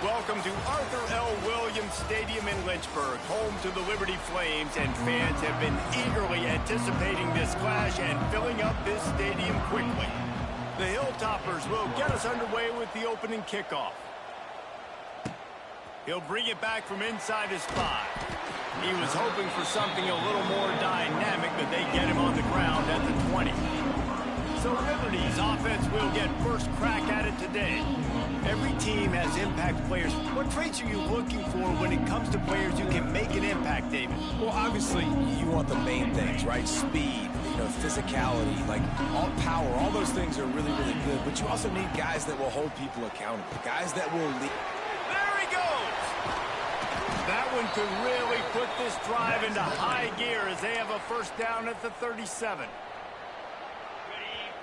Welcome to Arthur L. Williams Stadium in Lynchburg, home to the Liberty Flames, and fans have been eagerly anticipating this clash and filling up this stadium quickly. The Hilltoppers will get us underway with the opening kickoff. He'll bring it back from inside his 5. He was hoping for something a little more dynamic, but they get him on the ground at the 20. So Liberty's offense will get first crack at it today. Every team has impact players. What traits are you looking for when it comes to players who can make an impact, David? Well, obviously, you want the main things, right? Speed, physicality, like all power, all those things are really, really good. But you also need guys that will hold people accountable, guys that will lead. There he goes! That one could really put this drive into high gear as they have a first down at the 37.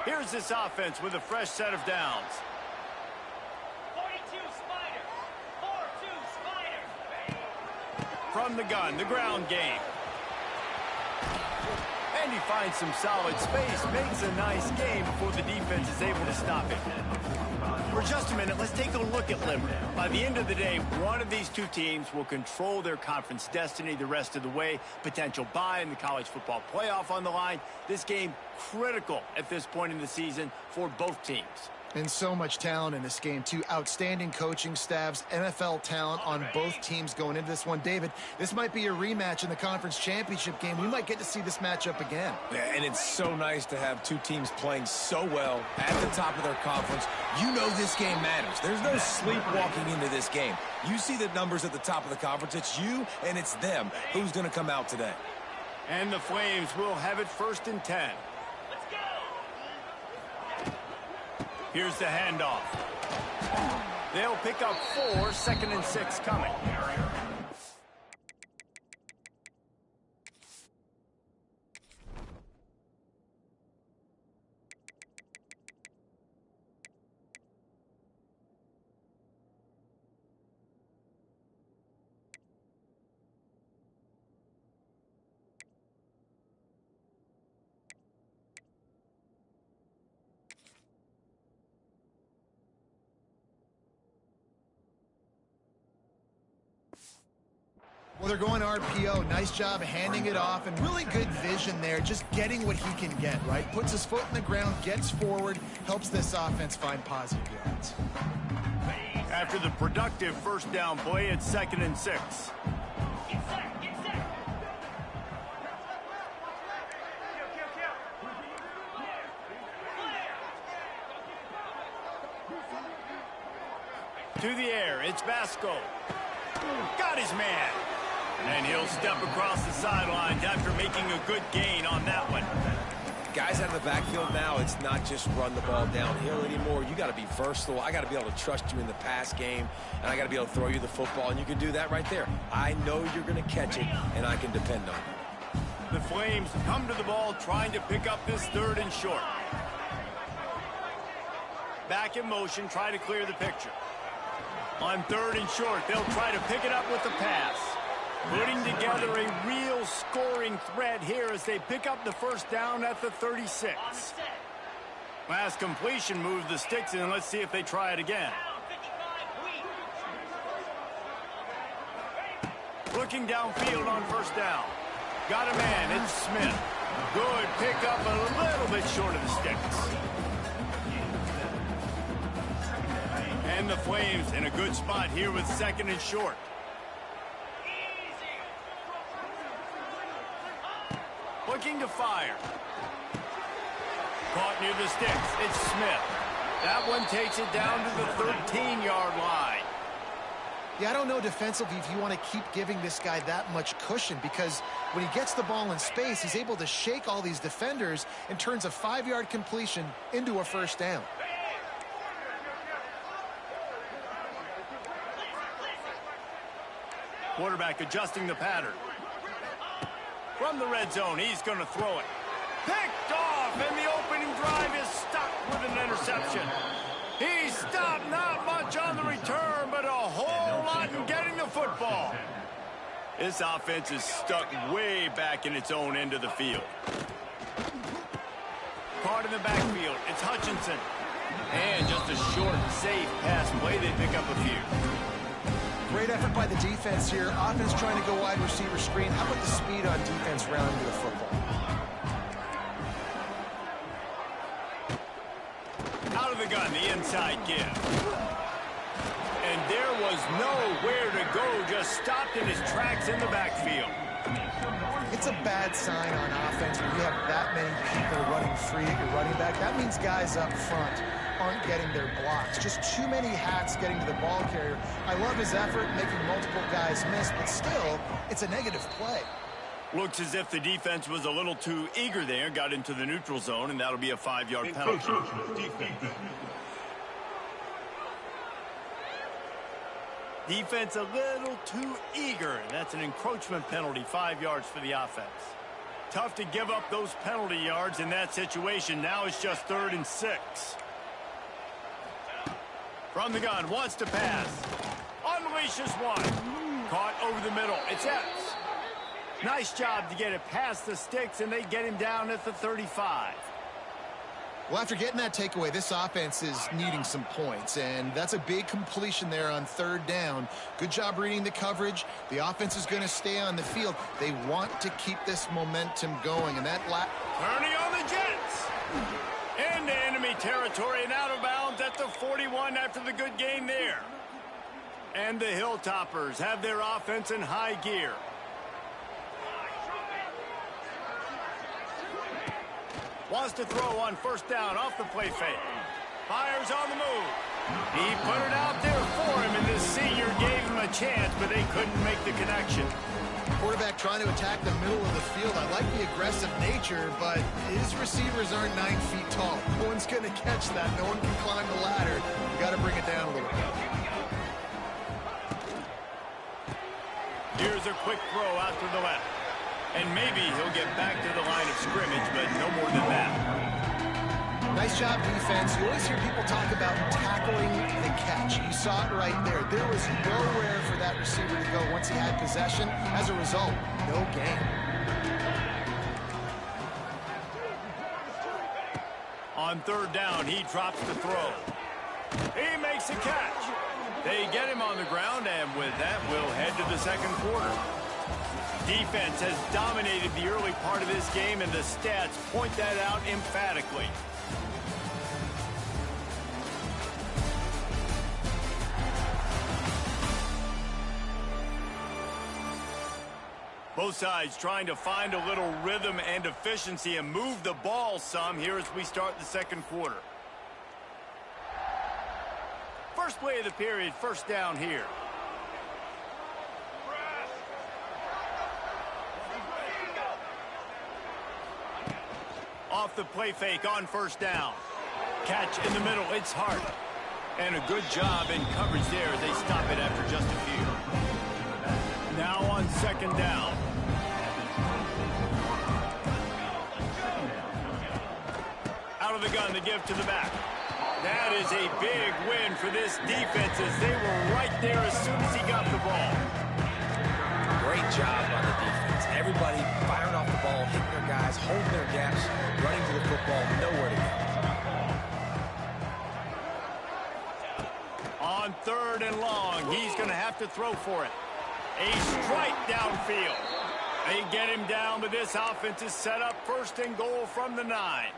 Here's this offense with a fresh set of downs. 42 Spider. 4-2 Spider. From the gun, the ground game. And he finds some solid space, makes a nice game before the defense is able to stop him. For just a minute, let's take a look at Liberty. By the end of the day, one of these two teams will control their conference destiny the rest of the way. Potential bye in the college football playoff on the line. This game critical at this point in the season for both teams. And so much talent in this game, too. Outstanding coaching staffs, NFL talent on both teams going into this one. David, this might be a rematch in the conference championship game. We might get to see this matchup again. Yeah, and it's so nice to have two teams playing so well at the top of their conference. You know this game matters. There's no sleepwalking into this game. You see the numbers at the top of the conference. It's you and it's them. Who's going to come out today? And the Flames will have it 1st and 10. Here's the handoff. They'll pick up 4, 2nd and 6 coming. Well, they're going RPO. Nice job handing it off, and really good vision there, just getting what he can get, right? Puts his foot in the ground, gets forward, helps this offense find positive yards. After the productive first down play, it's 2nd and 6. Get set. Get set. To the air, it's Basco. Got his man. And he'll step across the sidelines after making a good gain on that one. Guys out of the backfield now, it's not just run the ball downhill anymore. You got to be versatile. I got to be able to trust you in the pass game, and I got to be able to throw you the football, and you can do that right there. I know you're going to catch it, and I can depend on it. The Flames come to the ball trying to pick up this 3rd and short. Back in motion, try to clear the picture. On 3rd and short, they'll try to pick it up with the pass. Putting together a real scoring threat here as they pick up the first down at the 36. Last completion moved the sticks in. Let's see if they try it again. Looking downfield on first down. Got a man, it's Smith. Good pickup, a little bit short of the sticks. And the Flames in a good spot here with 2nd and short. Looking to fire. Caught near the sticks. It's Smith. That one takes it down to the 13-yard line. Yeah, I don't know defensively if you want to keep giving this guy that much cushion, because when he gets the ball in space, he's able to shake all these defenders and turns a 5-yard completion into a first down. Quarterback adjusting the pattern. From the red zone, he's going to throw it. Picked off, and the opening drive is stuck with an interception. He stopped, not much on the return, but a whole lot in getting the football. This offense is stuck way back in its own end of the field. Caught in the backfield, it's Hutchinson. And just a short, safe pass play, they pick up a few. Great effort by the defense here. Offense trying to go wide receiver screen. How about the speed on defense rounding the football? Out of the gun, the inside give. And there was nowhere to go, just stopped in his tracks in the backfield. It's a bad sign on offense when you have that many people running free at your running back. That means guys up front aren't getting their blocks. Just too many hats getting to the ball carrier. I love his effort making multiple guys miss, but still, it's a negative play. Looks as if the defense was a little too eager there, got into the neutral zone, and that'll be a 5-yard penalty. Defense a little too eager. That's an encroachment penalty, 5 yards for the offense. Tough to give up those penalty yards in that situation. Now it's just 3rd and 6. From the gun, wants to pass. Unleashes one. Caught over the middle. It's Epps. Nice job to get it past the sticks, and they get him down at the 35. Well, after getting that takeaway, this offense is needing some points, and that's a big completion there on 3rd down. Good job reading the coverage. The offense is going to stay on the field. They want to keep this momentum going, and that turning on the Jets. Into enemy territory and out of bounds at the 41 after the good game there. And the Hilltoppers have their offense in high gear. Wants to throw on 1st down off the play fake. Fires on the move. He put it out there for him, and this senior gave him a chance, but they couldn't make the connection. Quarterback trying to attack the middle of the field. I like the aggressive nature, but his receivers aren't 9 feet tall. No one's going to catch that. No one can climb the ladder. You got to bring it down a little bit. Here's a quick throw out to the left. And maybe he'll get back to the line of scrimmage, but no more than that. Nice job, defense. You always hear people talk about tackling the catch. You saw it right there. There was nowhere for that receiver to go once he had possession. As a result, no gain. On 3rd down, he drops the throw. He makes a catch. They get him on the ground, and with that, we'll head to the 2nd quarter. Defense has dominated the early part of this game, and the stats point that out emphatically. Both sides trying to find a little rhythm and efficiency and move the ball some here as we start the 2nd quarter. First play of the period, 1st down here. Off the play fake on 1st down. Catch in the middle. It's Hart. And a good job in coverage there as they stop it after just a few. Now on 2nd down. Out of the gun to give to the back. That is a big win for this defense as they were right there as soon as he got the ball. Great job on the defense. Everybody firing off the ball, hitting their guys, holding their gaps, running to the football, nowhere to go. On 3rd and long, he's going to have to throw for it. A strike downfield. They get him down, but this offense is set up 1st and goal from the 9.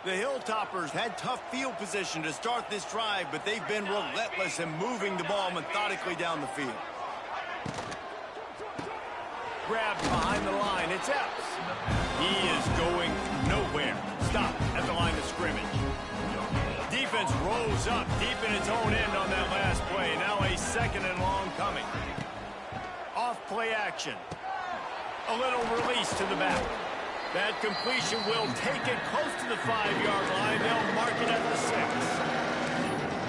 The Hilltoppers had tough field position to start this drive, but they've been relentless in moving the ball methodically down the field. Grabbed behind the line. It's Epps. He is going nowhere. Stop at the line of scrimmage. Defense rolls up deep in its own end on that last play. Now a 2nd and long coming. Off play action. A little release to the back. That completion will take it close to the 5-yard line. They'll mark it at the 6.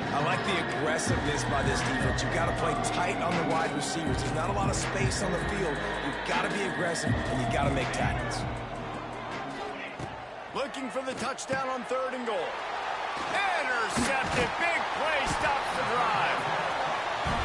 I like the aggressiveness by this defense. You've got to play tight on the wide receivers. There's not a lot of space on the field. You've got to be aggressive, and you've got to make tackles. Looking for the touchdown on 3rd and goal. Intercepted. Big play stops the drive.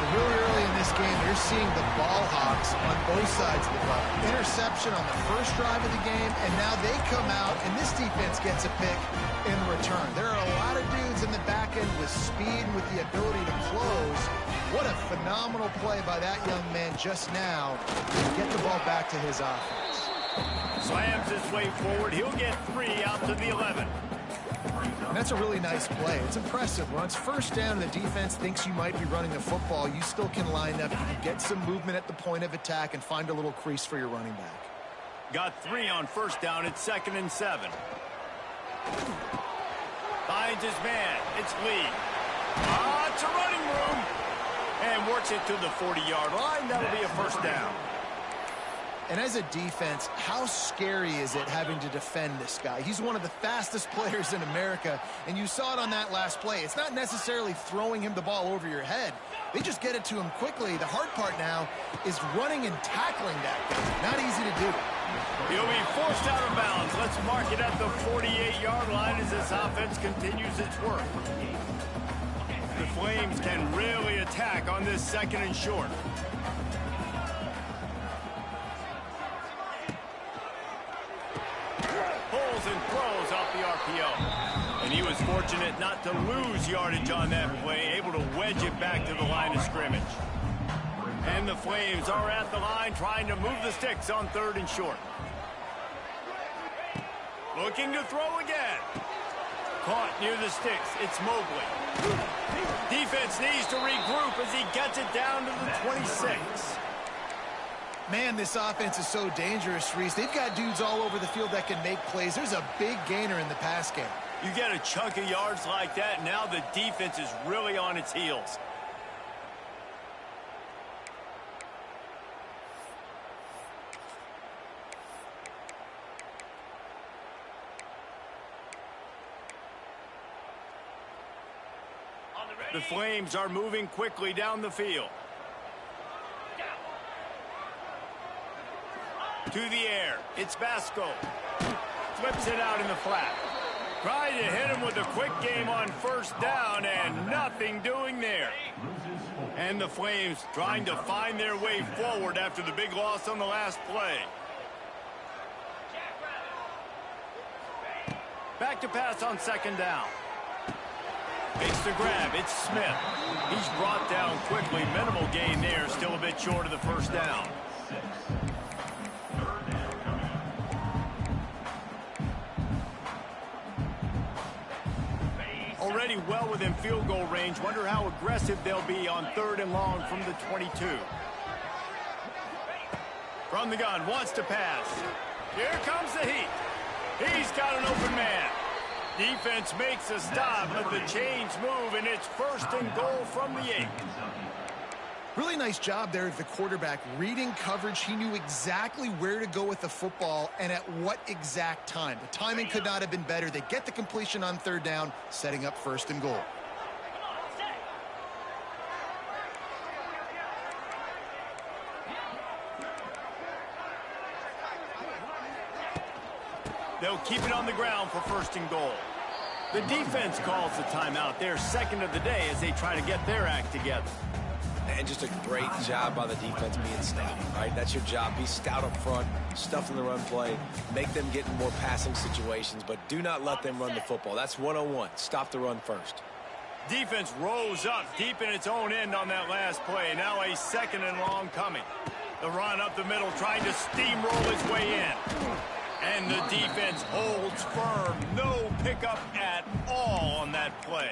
Really early in this game, you're seeing the ball hawks on both sides of the ball. Interception on the first drive of the game, and now they come out, and this defense gets a pick in return. There are a lot of dudes in the back end with speed and with the ability to close. What a phenomenal play by that young man just now to get the ball back to his offense. Slams his way forward. He'll get 3 out to the 11. And that's a really nice play. It's impressive. When it's first down and the defense thinks you might be running the football, you still can line up. You can get some movement at the point of attack and find a little crease for your running back. Got 3 on first down. It's 2nd and 7. Finds his man. It's Lee. It's a running room. And works it to the 40-yard line. That'll be a first down. And as a defense, how scary is it having to defend this guy? He's one of the fastest players in America, and you saw it on that last play. It's not necessarily throwing him the ball over your head. They just get it to him quickly. The hard part now is running and tackling that guy. Not easy to do. He'll be forced out of bounds. Let's mark it at the 48-yard line as this offense continues its work. The Flames can really attack on this 2nd and short. Pulls and throws off the RPO. And he was fortunate not to lose yardage on that play, able to wedge it back to the line of scrimmage. And the Flames are at the line trying to move the sticks on 3rd and short. Looking to throw again. Caught near the sticks. It's Mobley. Defense needs to regroup as he gets it down to the 26. Man, this offense is so dangerous, Reese. They've got dudes all over the field that can make plays. There's a big gainer in the pass game. You get a chunk of yards like that, now the defense is really on its heels. The Flames are moving quickly down the field. To the air. It's Vasco. Flips it out in the flat. Trying to hit him with a quick game on first down and nothing doing there. And the Flames trying to find their way forward after the big loss on the last play. Back to pass on 2nd down. Makes the grab. It's Smith. He's brought down quickly. Minimal gain there. Still a bit short of the first down. Already well within field goal range. Wonder how aggressive they'll be on 3rd and long from the 22. From the gun. Wants to pass. Here comes the heat. He's got an open man. Defense makes a stop, but the chains move, and it's 1st and goal from the 8. Really nice job there of the quarterback. Reading coverage, he knew exactly where to go with the football and at what exact time. The timing could not have been better. They get the completion on 3rd down, setting up 1st and goal. They'll keep it on the ground for 1st and goal. The defense calls the timeout. Their 2nd of the day as they try to get their act together. And just a great job by the defense being stout, right? That's your job. Be stout up front, stuff in the run play, make them get in more passing situations, but do not let them run the football. That's 101. Stop the run first. Defense rose up deep in its own end on that last play. Now a 2nd and long coming. The run up the middle, trying to steamroll its way in. And the defense holds firm. No pickup at all on that play.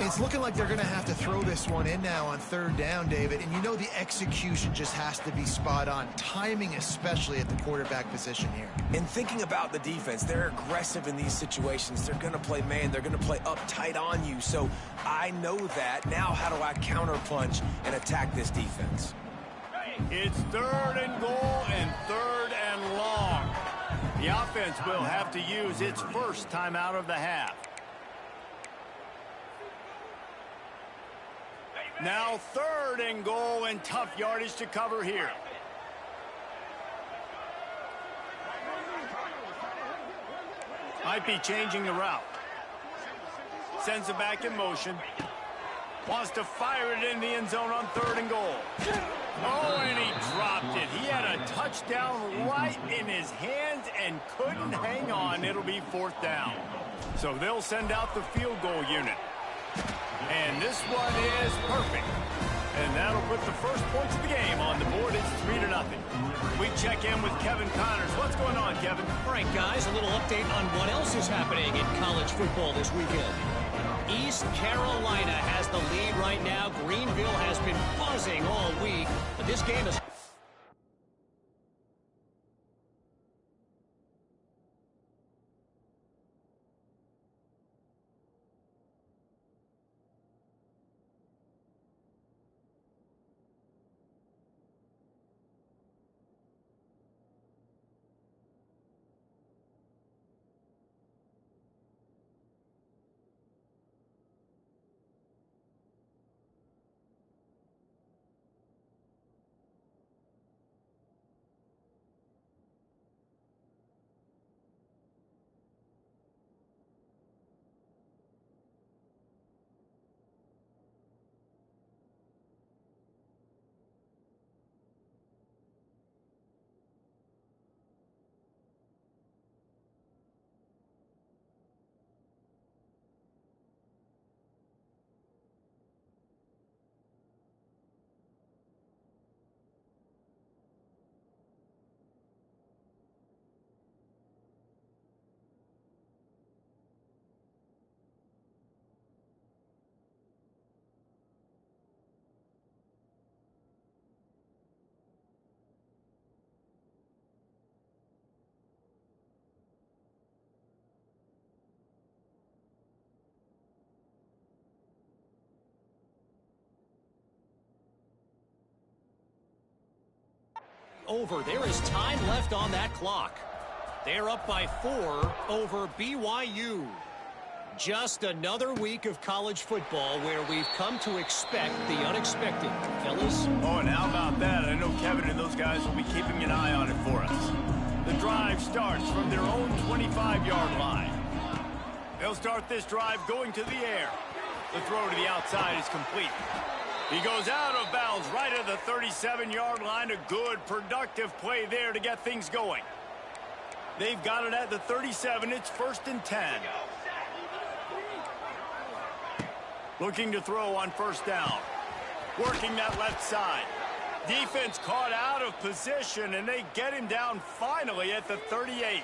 It's looking like they're going to have to throw this one in now on 3rd down, David. And you know the execution just has to be spot on. Timing especially at the quarterback position here. And thinking about the defense, they're aggressive in these situations. They're going to play man. They're going to play uptight on you. So I know that. Now how do I counterpunch and attack this defense? It's 3rd and goal and 3rd and long. The offense will have to use its first timeout of the half. Now 3rd and goal and tough yardage to cover here. Might be changing the route. Sends it back in motion. Wants to fire it in the end zone on 3rd and goal. Oh, and he dropped it. He had a touchdown right in his hands and couldn't hang on. It'll be 4th down. So they'll send out the field goal unit. And this one is perfect. And that'll put the first points of the game on the board. It's 3-0. We check in with Kevin Connors. What's going on, Kevin? All right, guys, a little update on what else is happening in college football this weekend. East Carolina has the lead right now. Greenville has been buzzing all week, but this game is... over. There is time left on that clock. They're up by 4 over BYU. Just another week of college football where we've come to expect the unexpected, fellas. Oh, and how about that? I know Kevin and those guys will be keeping an eye on it for us. The drive starts from their own 25-yard line. They'll start this drive going to the air. The throw to the outside is complete. He goes out of bounds right at the 37-yard line. A good, productive play there to get things going. They've got it at the 37. It's 1st and 10. Looking to throw on 1st down. Working that left side. Defense caught out of position, and they get him down finally at the 38.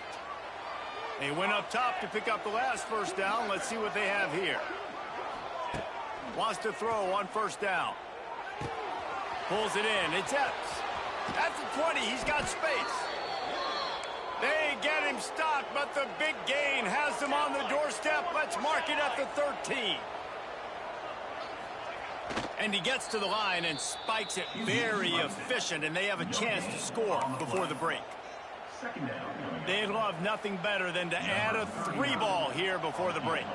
They went up top to pick up the last 1st down. Let's see what they have here. Wants to throw on 1st down. Pulls it in. It's Epps. At the 20, he's got space. They get him stopped, but the big gain has them on the doorstep. Let's mark it at the 13. And he gets to the line and spikes it very efficient, and they have a chance to score before the break. They'd love nothing better than to add a 3-ball here before the break.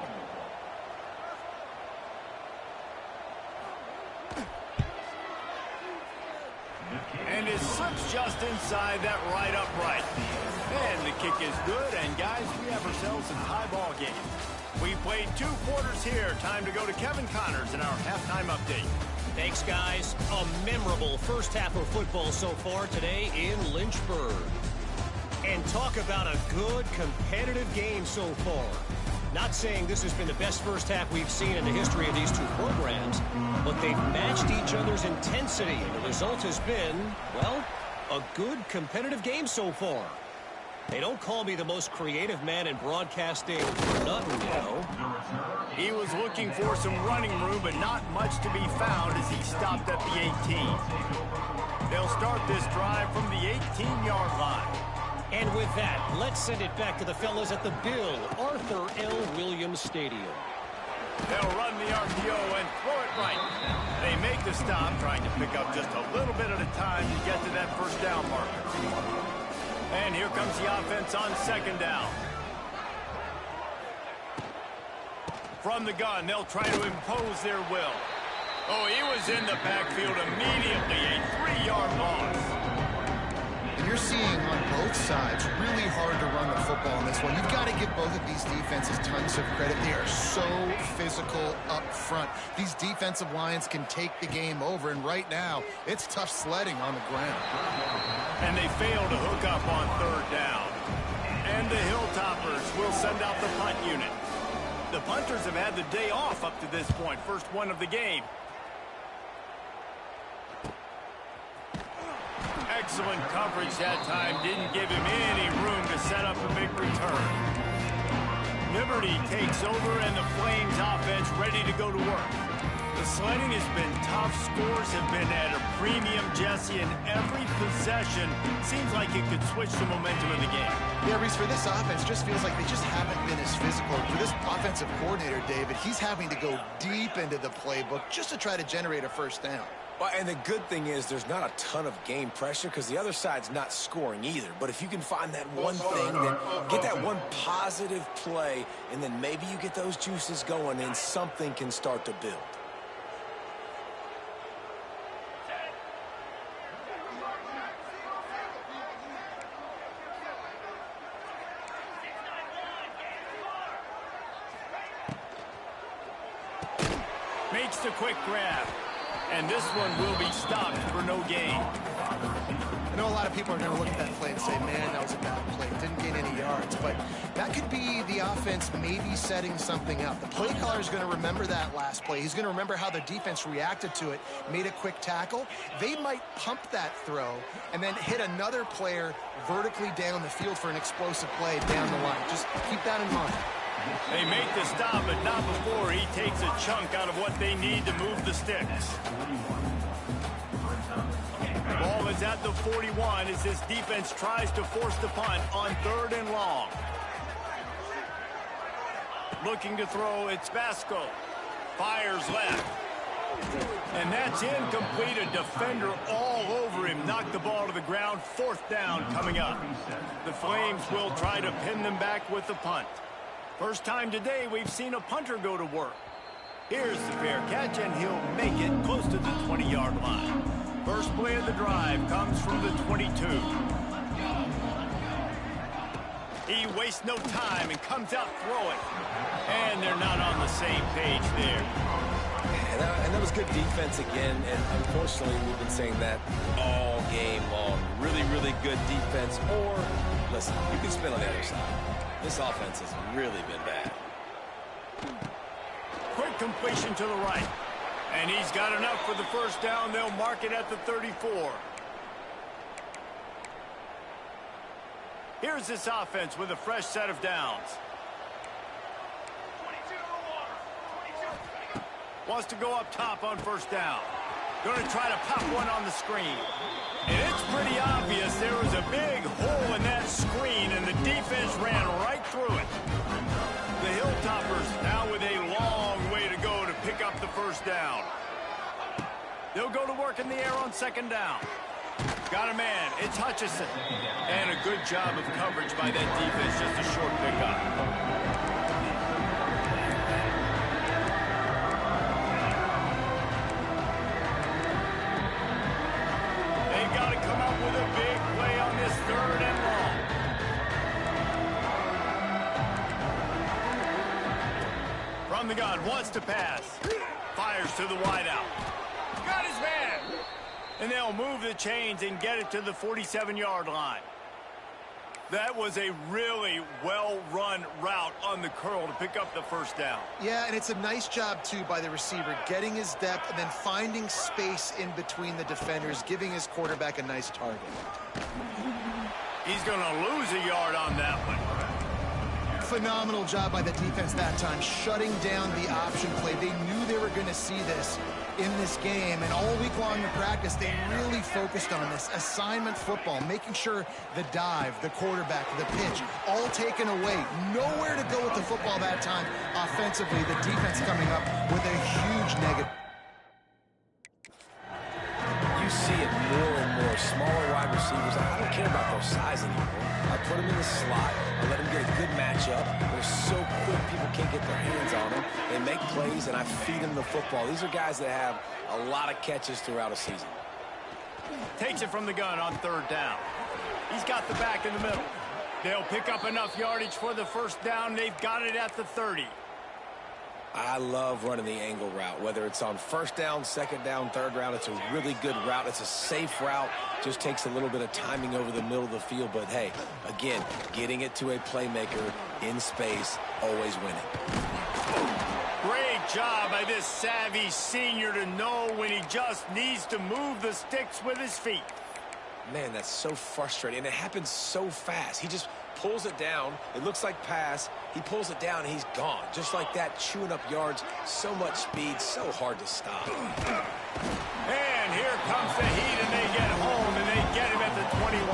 And it slips just inside that right upright. And the kick is good, and guys, we have ourselves a tie ball game. We played 2 quarters here. Time to go to Kevin Connors in our halftime update. Thanks, guys. A memorable first half of football so far today in Lynchburg. And talk about a good competitive game so far. Not saying this has been the best first half we've seen in the history of these 2 programs, but they've matched each other's intensity, and the result has been, well, a good competitive game so far. They don't call me the most creative man in broadcasting for nothing, you know. He was looking for some running room, but not much to be found as he stopped at the 18. They'll start this drive from the 18-yard line. And with that, let's send it back to the fellas at the Bill Arthur L. Williams Stadium. They'll run the RPO and throw it right. They make the stop, trying to pick up just a little bit at a time to get to that 1st down marker. And here comes the offense on 2nd down. From the gun, they'll try to impose their will. Oh, he was in the backfield immediately. A 3-yard loss. And you're seeing on both sides really hard to run the football in this one. You've got to give both of these defenses tons of credit. They are so physical up front. These defensive lines can take the game over, and right now it's tough sledding on the ground. And they fail to hook up on 3rd down. And the Hilltoppers will send out the punt unit. The punters have had the day off up to this point. First one of the game. Excellent coverage that time. Didn't give him any room to set up a big return. Liberty takes over, and the Flames offense ready to go to work. The sledding has been tough. Scores have been at a premium, Jesse, and every possession seems like it could switch the momentum of the game. Yeah, Reese, for this offense, just feels like they just haven't been as physical. For this offensive coordinator, David, he's having to go deep into the playbook just to try to generate a first down. Well, and the good thing is there's not a ton of game pressure because the other side's not scoring either. But if you can find that one thing, get that one positive play, and then maybe you get those juices going and something can start to build. Makes the quick grab. And this one will be stopped for no gain. I know a lot of people are going to look at that play and say, man, that was a bad play. Didn't gain any yards. But that could be the offense maybe setting something up. The play caller is going to remember that last play. He's going to remember how the defense reacted to it, made a quick tackle. They might pump that throw and then hit another player vertically down the field for an explosive play down the line. Just keep that in mind. They make the stop, but not before he takes a chunk out of what they need to move the sticks. Ball is at the 41 as this defense tries to force the punt on 3rd and long. Looking to throw, it's Vasco. Fires left. And that's incomplete. A defender all over him. Knocked the ball to the ground. 4th down coming up. The Flames will try to pin them back with the punt. First time today we've seen a punter go to work. Here's the fair catch, and he'll make it close to the 20-yard line. First play of the drive comes from the 22. He wastes no time and comes out throwing. And they're not on the same page there. And that was good defense again, and unfortunately we've been saying that all game long. Really, really good defense. Or, listen, you can spin on the other side. This offense has really been bad. Quick completion to the right. And he's got enough for the first down. They'll mark it at the 34. Here's this offense with a fresh set of downs. Wants to go up top on first down. Going to try to pop one on the screen. And it's pretty obvious there was a big hole in that screen, and the defense ran right through it. The Hilltoppers now with a long way to go to pick up the first down. They'll go to work in the air on 2nd down. Got a man. It's Hutchison. And a good job of coverage by that defense. Just a short pickup. With a big play on this 3rd and long. From the gun, wants to pass. Fires to the wideout. Got his man. And they'll move the chains and get it to the 47-yard line. That was a really well-run route on the curl to pick up the first down. Yeah, and it's a nice job, too, by the receiver, getting his depth and then finding space in between the defenders, giving his quarterback a nice target. He's going to lose a yard on that one. Phenomenal job by the defense that time, shutting down the option play. They knew they were going to see this in this game, and all week long in practice, they really focused on this assignment football, making sure the dive, the quarterback, the pitch, all taken away. Nowhere to go with the football that time offensively. The defense coming up with a huge negative. You see it more and more. Smaller wide receivers. I don't care about their size anymore. I put them in the slot. I let them get a good matchup. They're so quick, people can't get their hands on them. They make plays, and I feed them the football. These are guys that have a lot of catches throughout a season. Takes it from the gun on 3rd down. He's got the back in the middle. They'll pick up enough yardage for the first down. They've got it at the 30. I love running the angle route, whether it's on 1st down, 2nd down, 3rd round. It's a really good route. It's a safe route. Just takes a little bit of timing over the middle of the field. But, hey, again, getting it to a playmaker in space, always winning. Great job by this savvy senior to know when he just needs to move the sticks with his feet. Man, that's so frustrating, and it happens so fast. He just pulls it down. It looks like pass. He pulls it down, and he's gone. Just like that, chewing up yards. So much speed, so hard to stop. And here comes the Heat, and they get home, and they get him at the 21.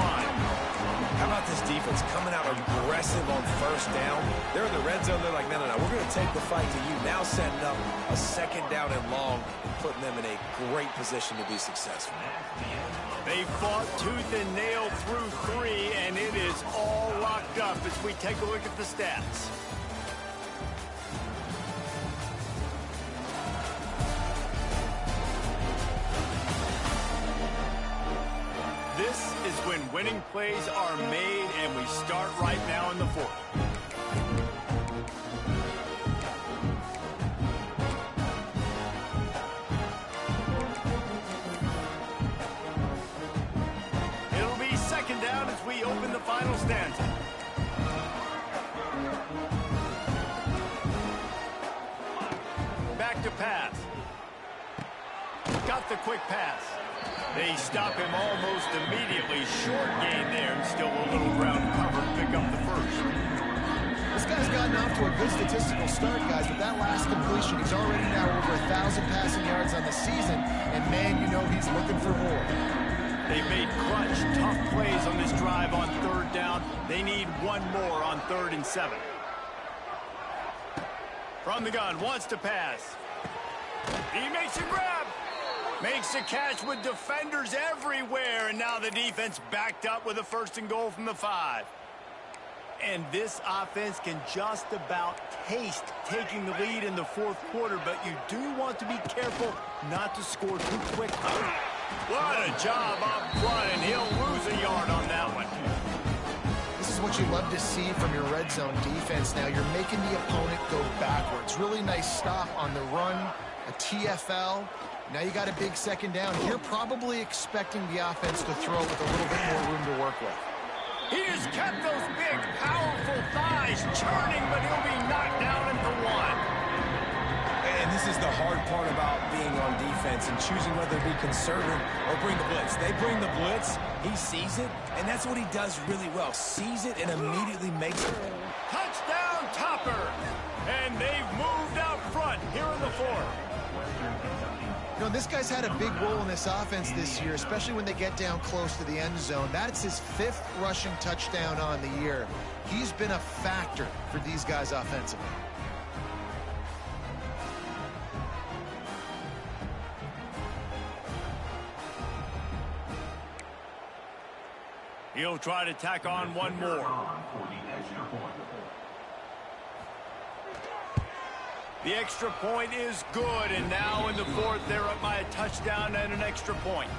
How about this defense coming out aggressive on first down? They're in the red zone. They're like, no, we're going to take the fight to you. Now setting up a second down and long and putting them in a great position to be successful. They fought tooth and nail through 3, and it is all locked up as we take a look at the stats. This is when winning plays are made, and we start right now in the 4th. It'll be second down as we open the final stanza. Back to pass. Got the quick pass. They stop him almost immediately. Short gain there, and still a little ground cover to pick up the first. This guy's gotten off to a good statistical start, guys. With that last completion, he's already now over 1,000 passing yards on the season. And, man, you know he's looking for more. They made clutch, tough plays on this drive on 3rd down. They need one more on 3rd and 7. From the gun, wants to pass. He makes a grab. Makes a catch with defenders everywhere, and now the defense backed up with a 1st and goal from the 5. And this offense can just about taste taking the lead in the 4th quarter, but you do want to be careful not to score too quickly. What a job up front, and he'll lose a yard on that one. This is what you love to see from your red zone defense now. You're making the opponent go backwards. Really nice stop on the run, a TFL. Now you got a big second down. You're probably expecting the offense to throw with a little bit more room to work with. He has kept those big, powerful thighs churning, but he'll be knocked down at the 1. And this is the hard part about being on defense and choosing whether to be conservative or bring the blitz. They bring the blitz, he sees it, and that's what he does really well. Sees it and immediately makes it. Touchdown, Topper! And they've moved out front here in the 4th. You know, this guy's had a big role in this offense this year, especially when they get down close to the end zone. That's his 5th rushing touchdown on the year. He's been a factor for these guys offensively. He'll try to tack on one more. The extra point is good, and now in the 4th, they're up by a touchdown and an extra point.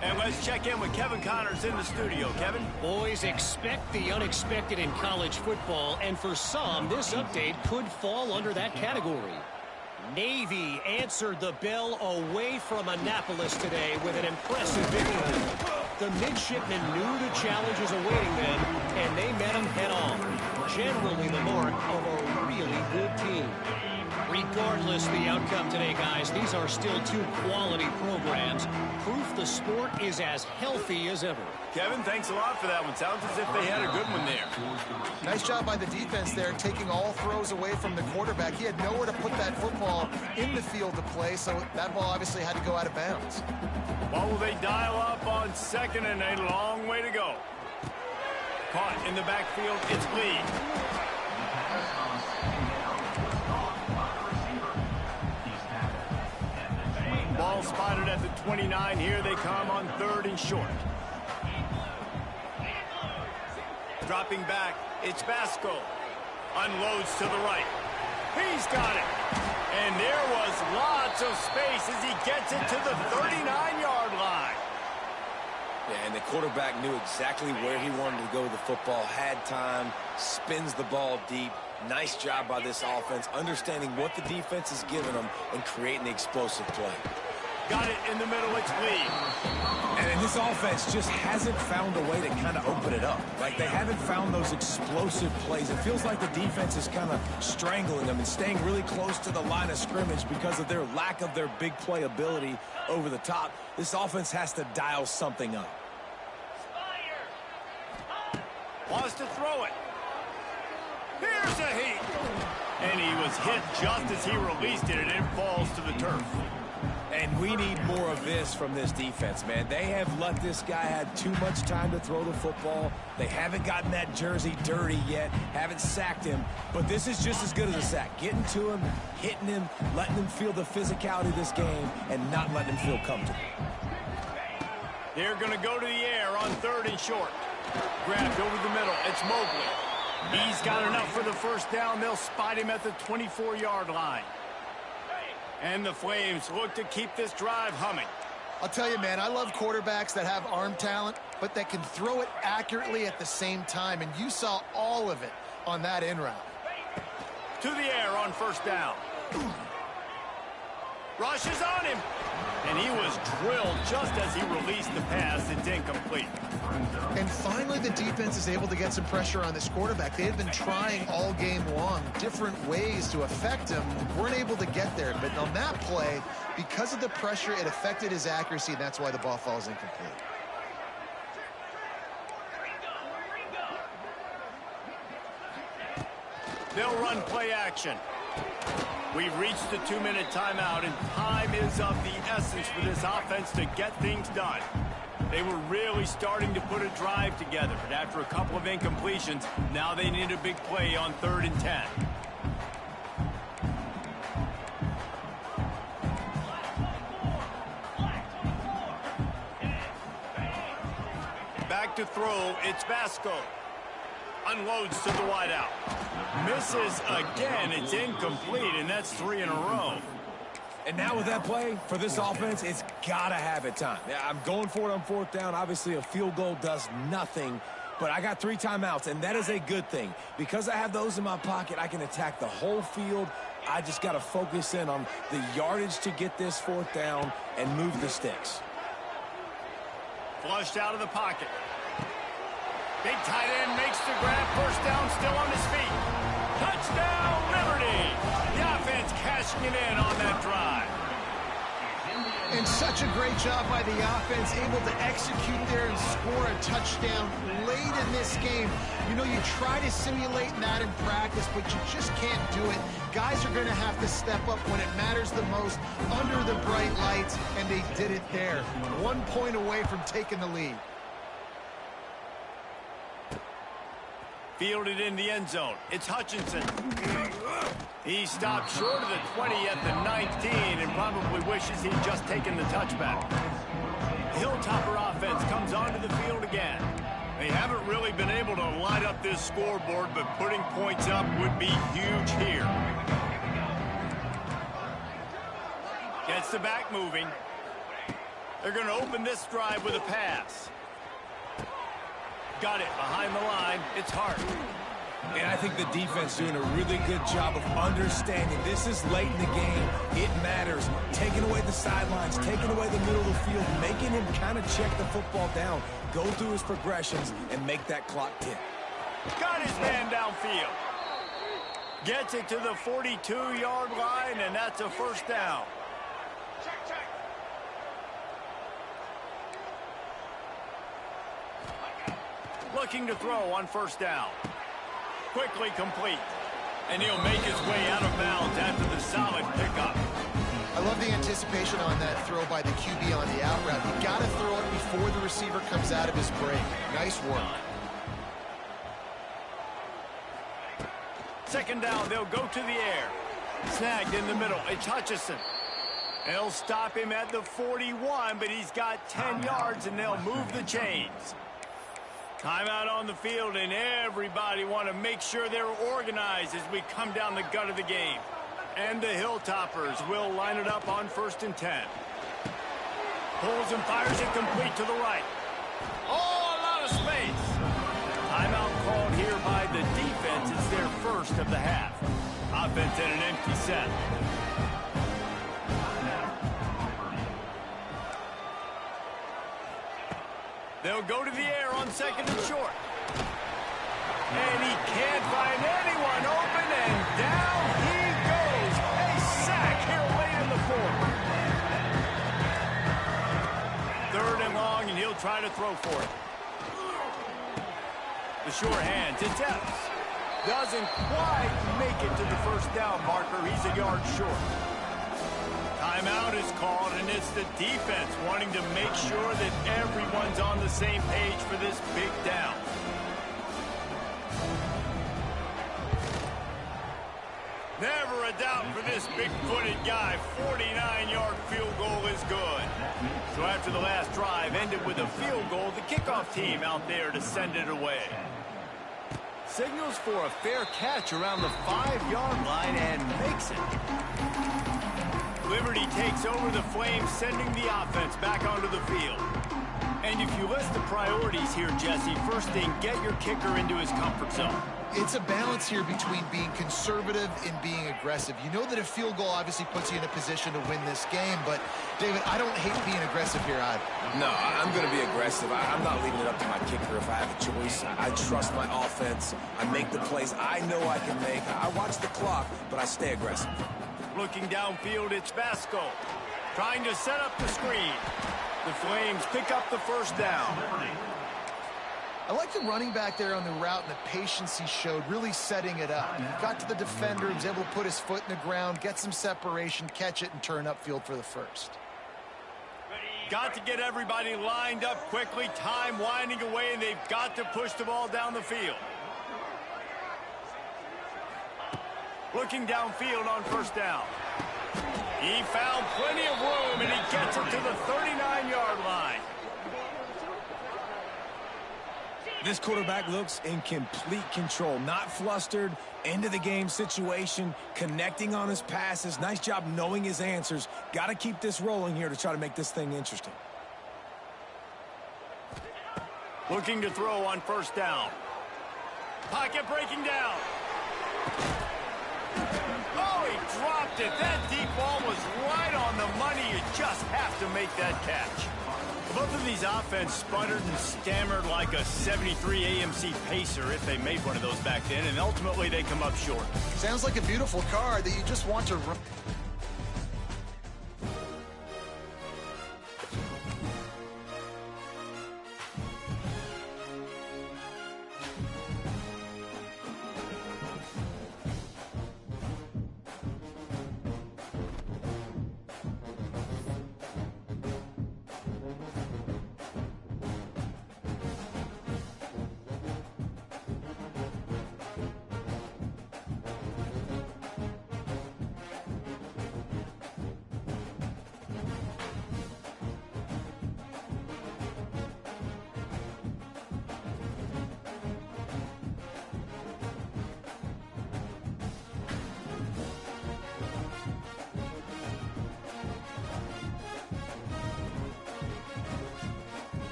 And let's check in with Kevin Connors in the studio. Kevin? Boys, expect the unexpected in college football, and for some, this update could fall under that category. Navy answered the bell away from Annapolis today with an impressive victory. The midshipmen knew the challenges awaiting them, and they met them head-on. Generally the mark of a really good team. Regardless the outcome today, guys, these are still 2 quality programs. Proof the sport is as healthy as ever. Kevin, thanks a lot for that one. Sounds as if they had a good one there. Nice job by the defense there, taking all throws away from the quarterback. He had nowhere to put that football in the field to play, so that ball obviously had to go out of bounds. What will they dial up on 2nd and a long way to go? Caught in the backfield, it's Lee. Ball spotted at the 29. Here they come on 3rd and short. Dropping back, it's Basco. Unloads to the right. He's got it. And there was lots of space as he gets it to the 39-yard line. Yeah, and the quarterback knew exactly where he wanted to go with the football, had time, spins the ball deep. Nice job by this offense, understanding what the defense is giving them and creating the explosive play. Got it in the middle, it's Lee. And this offense just hasn't found a way to kind of open it up. Like, they haven't found those explosive plays. It feels like the defense is kind of strangling them and staying really close to the line of scrimmage because of their lack of their big play ability over the top. This offense has to dial something up. Wants to throw it. Here's a heat. And he was hit just as he released it, and it falls to the turf. And we need more of this from this defense, man. They have let this guy have too much time to throw the football. They haven't gotten that jersey dirty yet, haven't sacked him. But this is just as good as a sack. Getting to him, hitting him, letting him feel the physicality of this game, and not letting him feel comfortable. They're going to go to the air on 3rd and short. Grabbed over the middle. It's Mobley. He's got enough for the first down. They'll spot him at the 24-yard line. And the Flames look to keep this drive humming. I'll tell you, man, I love quarterbacks that have arm talent, but that can throw it accurately at the same time. And you saw all of it on that in route. To the air on 1st down. Rushes on him. And he was drilled just as he released the pass. It's incomplete. And finally, the defense is able to get some pressure on this quarterback. They had been trying all game long different ways to affect him. Weren't able to get there. But on that play, because of the pressure, it affected his accuracy, and that's why the ball falls incomplete. They'll run play action. We've reached the 2-minute timeout, and time is of the essence for this offense to get things done. They were really starting to put a drive together, but after a couple of incompletions, now they need a big play on 3rd and 10. Back to throw, it's Vasco. Unloads to the wideout. Misses again. It's incomplete, and that's 3 in a row. And now with that play, for this offense, it's got to have it time. Yeah, I'm going for it on 4th down. Obviously, a field goal does nothing, but I got 3 timeouts, and that is a good thing. Because I have those in my pocket, I can attack the whole field. I just got to focus in on the yardage to get this 4th down and move the sticks. Flushed out of the pocket. Big tight end makes the grab. 1st down, still on his feet. Touchdown, Liberty! The offense cashing it in on that drive. And such a great job by the offense, able to execute there and score a touchdown late in this game. You know, you try to simulate that in practice, but you just can't do it. Guys are going to have to step up when it matters the most under the bright lights, and they did it there. 1 point away from taking the lead. Fielded in the end zone. It's Hutchinson. He stopped short of the 20 at the 19 and probably wishes he'd just taken the touchback. Hilltopper offense comes onto the field again. They haven't really been able to light up this scoreboard, but putting points up would be huge here. Gets the back moving. They're going to open this drive with a pass. Got it behind the line. It's Hart. And I think the defense doing a really good job of understanding this is late in the game. It matters. Taking away the sidelines, taking away the middle of the field, making him kind of check the football down, go through his progressions, and make that clock tick. Got his man downfield. Gets it to the 42-yard line, and that's a 1st down. Looking to throw on 1st down. Quickly complete. And he'll make his way out of bounds after the solid pickup. I love the anticipation on that throw by the QB on the out route. You got to throw it before the receiver comes out of his break. Nice work. 2nd down, they'll go to the air. Snagged in the middle. It's Hutchinson. They'll stop him at the 41, but he's got 10 yards, and they'll move the chains. Timeout on the field, and everybody want to make sure they're organized as we come down the gut of the game. And the Hilltoppers will line it up on 1st and 10. Pulls and fires it complete to the right. Oh, a lot of space. Timeout called here by the defense. It's their 1st of the half. Offense in an empty set. They'll go to the air on second and short. And he can't find anyone open, and down he goes. A sack here late in the fourth. Third and long, and he'll try to throw for it. The sure hands, attempts. Doesn't quite make it to the first down marker. He's a yard short. Timeout is called, and it's the defense wanting to make sure that everyone's on the same page for this big down. Never a doubt for this big-footed guy. 49-yard field goal is good. So after the last drive ended with a field goal, the kickoff team out there to send it away. Signals for a fair catch around the 5-yard line and makes it. Liberty takes over the Flames, sending the offense back onto the field. And if you list the priorities here, Jesse, first thing, get your kicker into his comfort zone. It's a balance here between being conservative and being aggressive. You know that a field goal obviously puts you in a position to win this game, but, David, I don't hate being aggressive here either. No, I'm going to be aggressive. I'm not leaving it up to my kicker if I have a choice. I trust my offense. I make the plays I know I can make. I watch the clock, but I stay aggressive. Looking downfield, it's Vasco trying to set up the screen. The Flames pick up the first down. I like the running back there on the route and the patience he showed, really setting it up. He got to the defender, he was able to put his foot in the ground, get some separation, catch it, and turn upfield for the first. Got to get everybody lined up quickly, time winding away, and they've got to push the ball down the field. Looking downfield on first down. He found plenty of room, and he gets it to the 39-yard line. This quarterback looks in complete control, not flustered, end-of-the-game situation, connecting on his passes. Nice job knowing his answers. Got to keep this rolling here to try to make this thing interesting. Looking to throw on first down. Pocket breaking down. Oh, he dropped it. That deep ball was right on the money. You just have to make that catch. Both of these offense sputtered and stammered like a 73 AMC Pacer if they made one of those back then, and ultimately they come up short. Sounds like a beautiful car that you just want to run.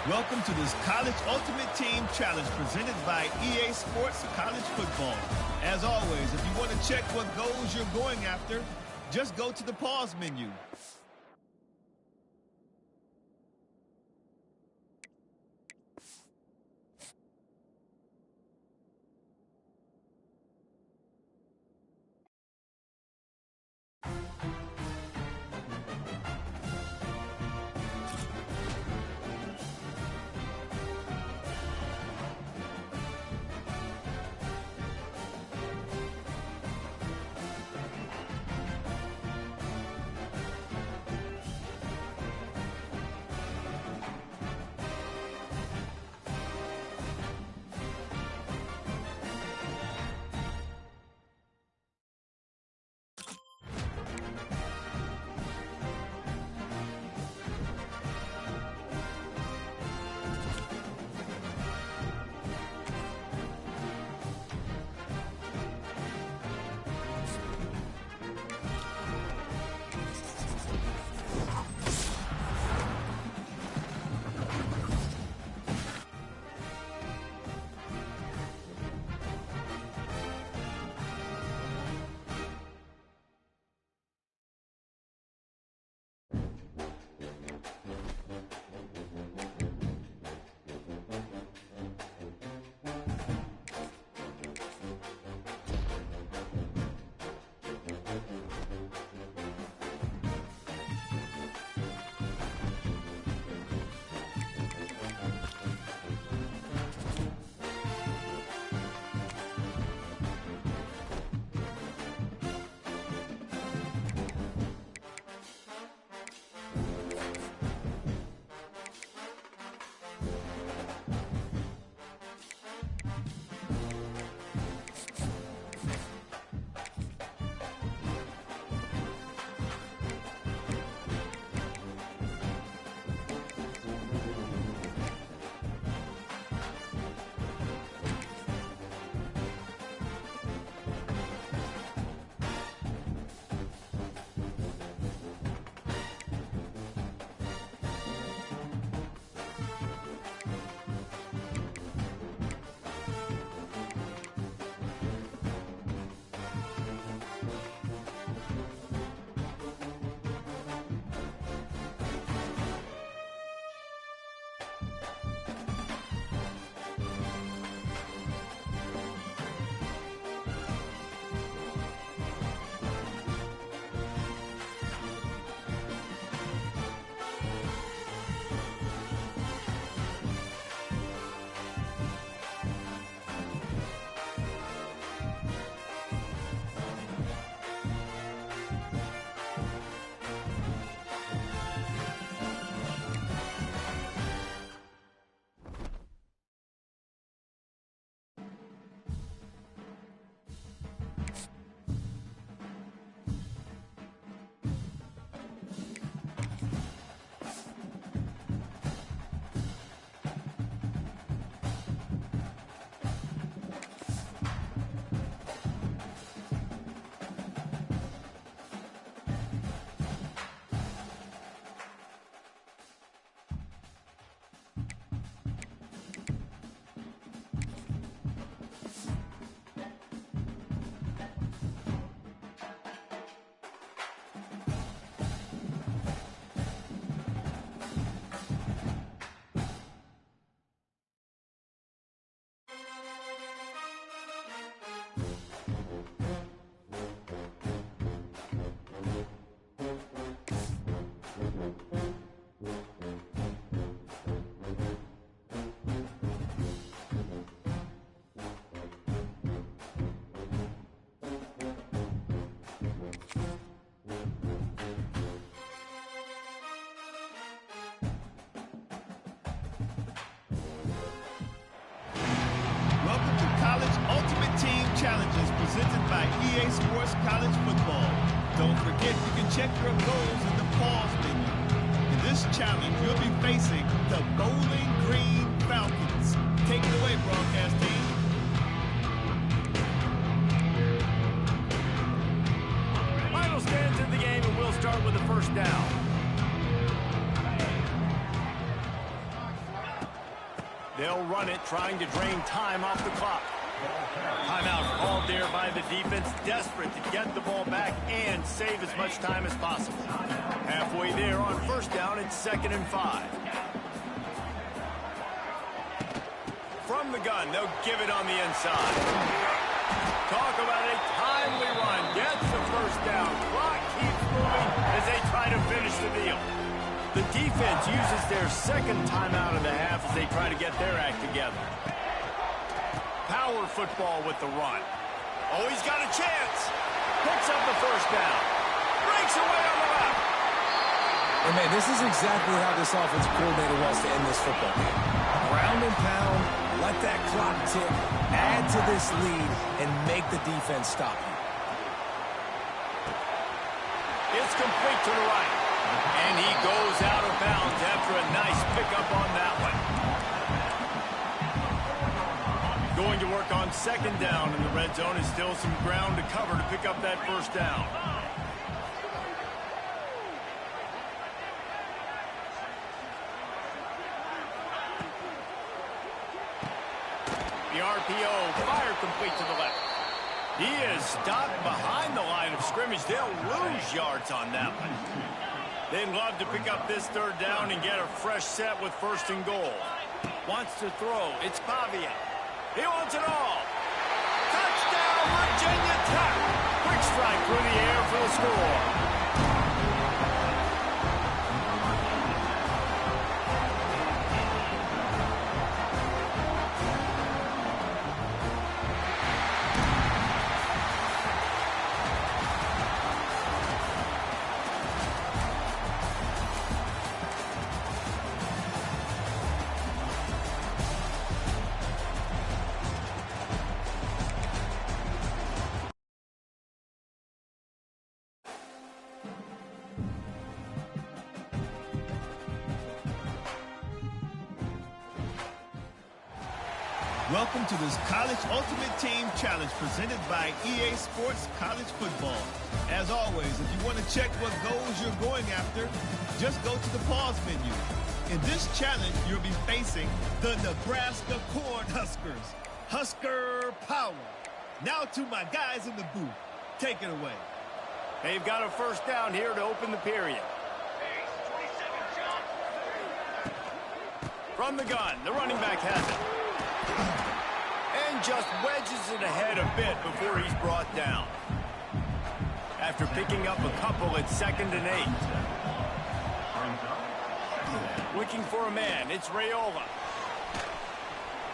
Welcome to this College Ultimate Team Challenge presented by EA Sports College Football. As always, if you want to check what goals you're going after, just go to the pause menu. EA Sports College Football. Don't forget you can check your goals in the pause menu. In this challenge, you'll be facing the Bowling Green Falcons. Take it away, broadcast team. Final stands in the game, and we'll start with the first down. They'll run it, trying to drain time off the clock. Timeout called there by the defense, desperate to get the ball back and save as much time as possible. Halfway there on first down, it's 2nd and 5. From the gun, they'll give it on the inside. Talk about a timely run. Gets the first down. Clock keeps moving as they try to finish the deal. The defense uses their second timeout of the half as they try to get their act together. Power football with the run. Oh, he's got a chance. Picks up the first down. Breaks away on the left. And man, this is exactly how this offensive coordinator wants to end this football game. Ground and pound, let that clock tick, add to this lead, and make the defense stop you. It's complete to the right. And he goes out of bounds after a nice pickup on that one. Going to work on 2nd down in the red zone, is still some ground to cover to pick up that first down. The RPO fired complete to the left. He is stopped behind the line of scrimmage. They'll lose yards on that one. They'd love to pick up this 3rd down and get a fresh set with 1st and goal. Wants to throw. It's Pavia. He wants it all. Touchdown, Virginia Tech. Quick strike through the air for the score. Welcome to this College Ultimate Team Challenge presented by EA Sports College Football. As always, if you want to check what goals you're going after, just go to the pause menu. In this challenge, you'll be facing the Nebraska Cornhuskers. Husker power. Now to my guys in the booth. Take it away. They've got a first down here to open the period. From the gun, the running back has it. And just wedges it ahead a bit before he's brought down. After picking up a couple, it's 2nd and 8. Looking for a man, it's Raiola.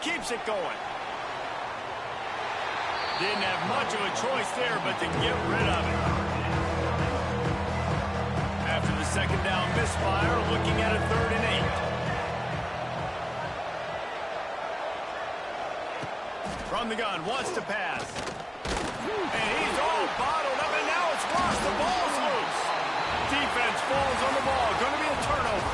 Keeps it going. Didn't have much of a choice there, but to get rid of it. After the 2nd down misfire, looking at a 3rd and 8. From the gun, wants to pass. And he's all bottled up, and now it's lost. The ball's loose. Defense falls on the ball. Going to be a turnover.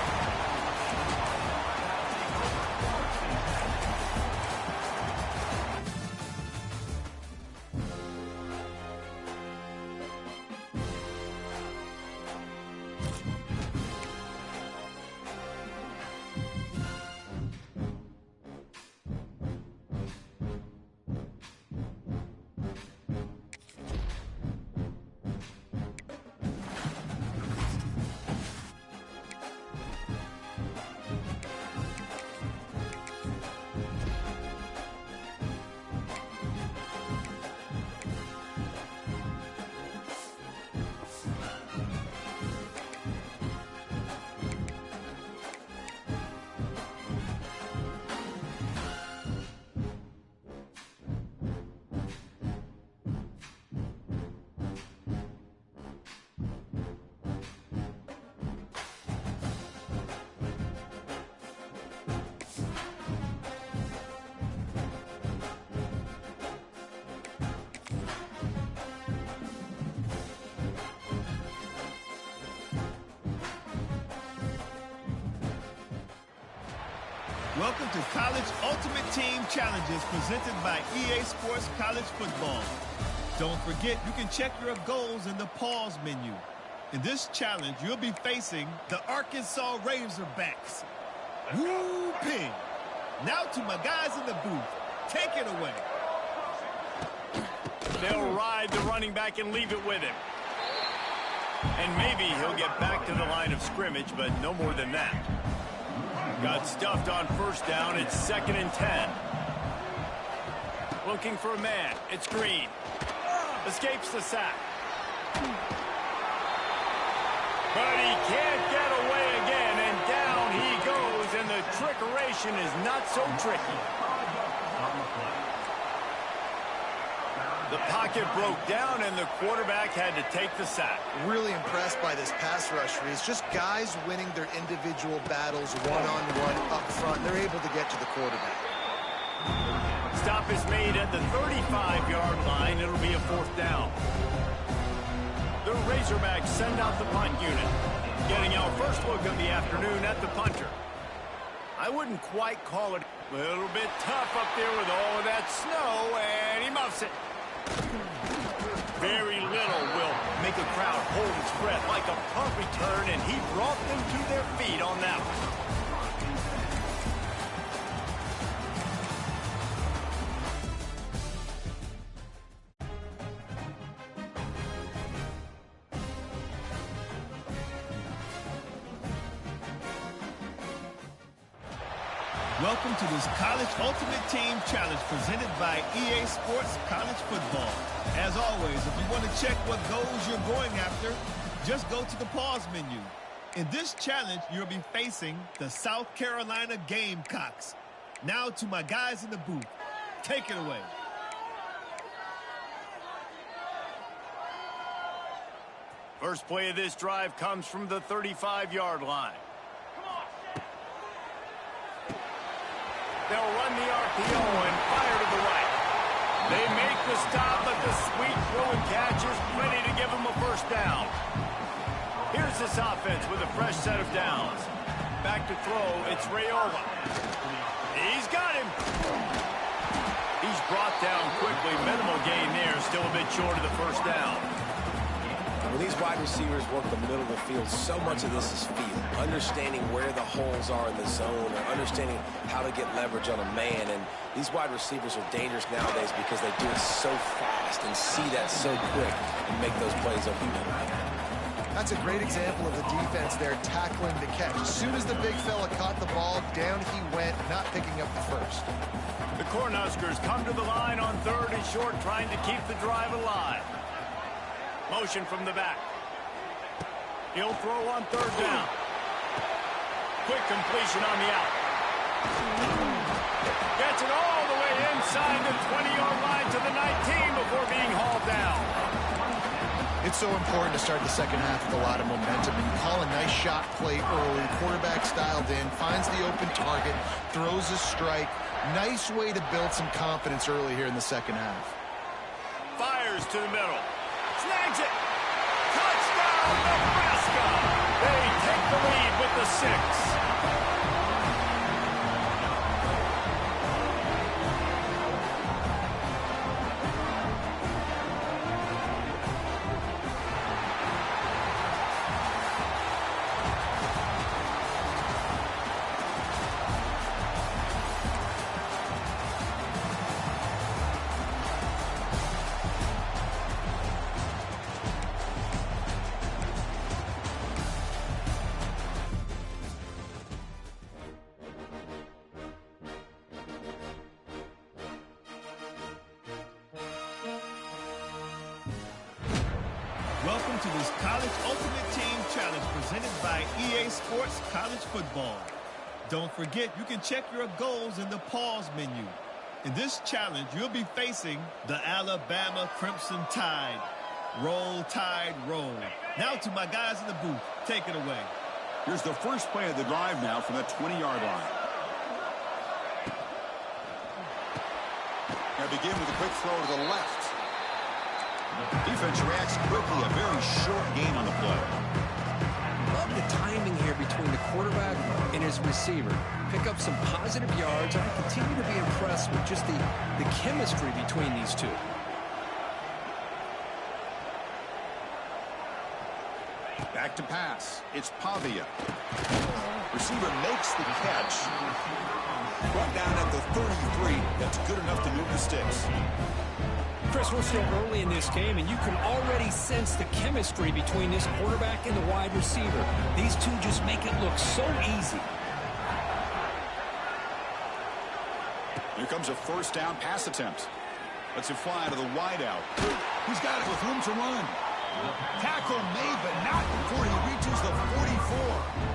Welcome to College Ultimate Team Challenges presented by EA Sports College Football. Don't forget, you can check your goals in the pause menu. In this challenge, you'll be facing the Arkansas Razorbacks. Whooping! Now to my guys in the booth. Take it away. They'll ride the running back and leave it with him. And maybe he'll get back to the line of scrimmage, but no more than that. Got stuffed on first down. It's 2nd and 10. Looking for a man. It's Green. Escapes the sack. But he can't get away again, and down he goes, and the trickeration is not so tricky. The pocket broke down, and the quarterback had to take the sack. Really impressed by this pass rush, Reese. Just guys winning their individual battles one-on-one up front. They're able to get to the quarterback. Stop is made at the 35-yard line. It'll be a 4th down. The Razorbacks send out the punt unit. Getting our first look of the afternoon at the punter. I wouldn't quite call it a little bit tough up there with all of that snow, and he muffs it. Very little will make a crowd hold its breath like a punt return, and he brought them to their feet on that one. Welcome to this College Ultimate Team Challenge presented by EA Sports College Football. As always, if you want to check what goals you're going after, just go to the pause menu. In this challenge, you'll be facing the South Carolina Gamecocks. Now to my guys in the booth. Take it away. First play of this drive comes from the 35-yard line. They'll run the RPO and fire to the right. They make the stop, but the sweet throw and catch is ready to give them a first down. Here's this offense with a fresh set of downs. Back to throw, it's Raiola. He's got him. He's brought down quickly. Minimal gain there, still a bit short of the first down. When these wide receivers work the middle of the field, so much of this is feel. Understanding where the holes are in the zone, or understanding how to get leverage on a man. And these wide receivers are dangerous nowadays because they do it so fast and see that so quick and make those plays open. That's a great example of the defense there tackling the catch. As soon as the big fella caught the ball, down he went, not picking up the first. The Cornhuskers come to the line on 3rd and short, trying to keep the drive alive. Motion from the back. He'll throw on 3rd down. Quick completion on the out. Gets it all the way inside the 20-yard line to the 19 before being hauled down. It's so important to start the second half with a lot of momentum, and you call a nice shot play early. Quarterback dialed in, finds the open target, throws a strike. Nice way to build some confidence early here in the second half. Fires to the middle. Snags it. Touchdown, Nebraska. They take the lead with the 6. Welcome to this College Ultimate Team Challenge presented by EA Sports College Football. Don't forget, you can check your goals in the pause menu. In this challenge, you'll be facing the Alabama Crimson Tide. Roll, Tide, roll. Now to my guys in the booth. Take it away. Here's the first play of the drive now from the 20-yard line. Now begin with a quick throw to the left. Defense reacts quickly, a very short gain on the play. love the timing here between the quarterback and his receiver. Pick up some positive yards, and I continue to be impressed with just the chemistry between these two. Back to pass. It's Pavia. Receiver makes the catch. Brought down at the 33. That's good enough to move the sticks. Chris, we're still early in this game, and you can already sense the chemistry between this quarterback and the wide receiver. These two just make it look so easy. Here comes a first down pass attempt. Lets it fly to the wideout. He's got it with room to run. Tackle made, but not before he reaches the 44.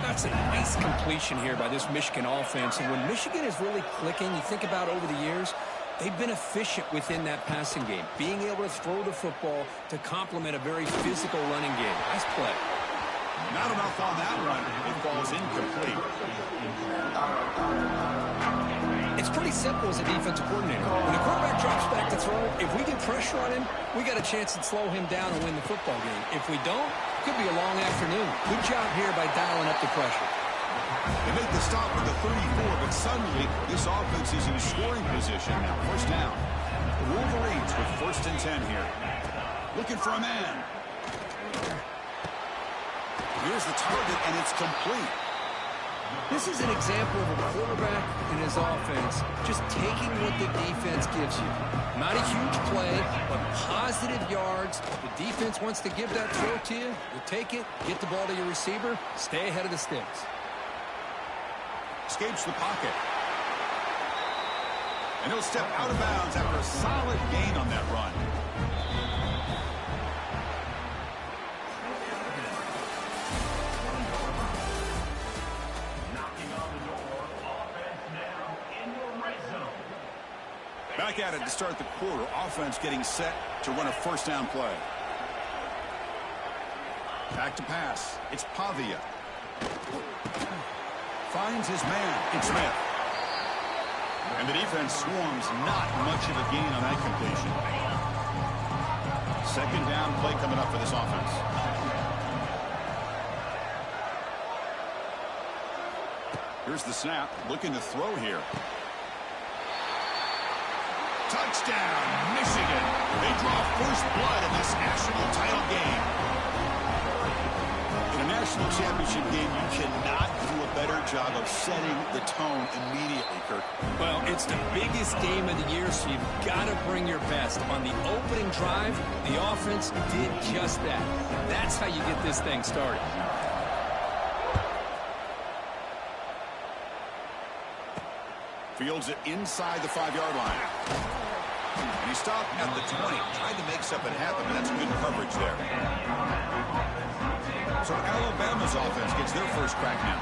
That's a nice completion here by this Michigan offense. And when Michigan is really clicking, you think about over the years, they've been efficient within that passing game, being able to throw the football to complement a very physical running game. Nice play. Not enough on that run. It falls incomplete. It's pretty simple as a defensive coordinator. When the quarterback drops back to throw, if we get pressure on him, we got a chance to slow him down and win the football game. If we don't, it could be a long afternoon. Good job here by dialing up the pressure. They make the stop at the 34, but suddenly this offense is in scoring position now. First down. The Wolverines with 1st and 10 here. Looking for a man. Here's the target, and it's complete. This is an example of a quarterback and his offense just taking what the defense gives you. Not a huge play, but positive yards. The defense wants to give that throw to you. You take it, get the ball to your receiver, stay ahead of the sticks. Escapes the pocket. And he'll step out of bounds after a solid gain on that run. Back at it to start the quarter. Offense getting set to run a first down play. Back to pass. It's Pavia. Finds his man. It's Smith. And the defense swarms. Not much of a gain on that completion. Second down play coming up for this offense. Here's the snap. Looking to throw here. Touchdown, Michigan. They draw first blood in this national title game. In a national championship game, you cannot do a better job of setting the tone immediately, Kirk. Well, it's the biggest game of the year, so you've got to bring your best. On the opening drive, the offense did just that. That's how you get this thing started. Fields it inside the 5-yard line. And he stopped at the 20. Tried to make something happen, but that's good coverage there. So Alabama's offense gets their first crack now.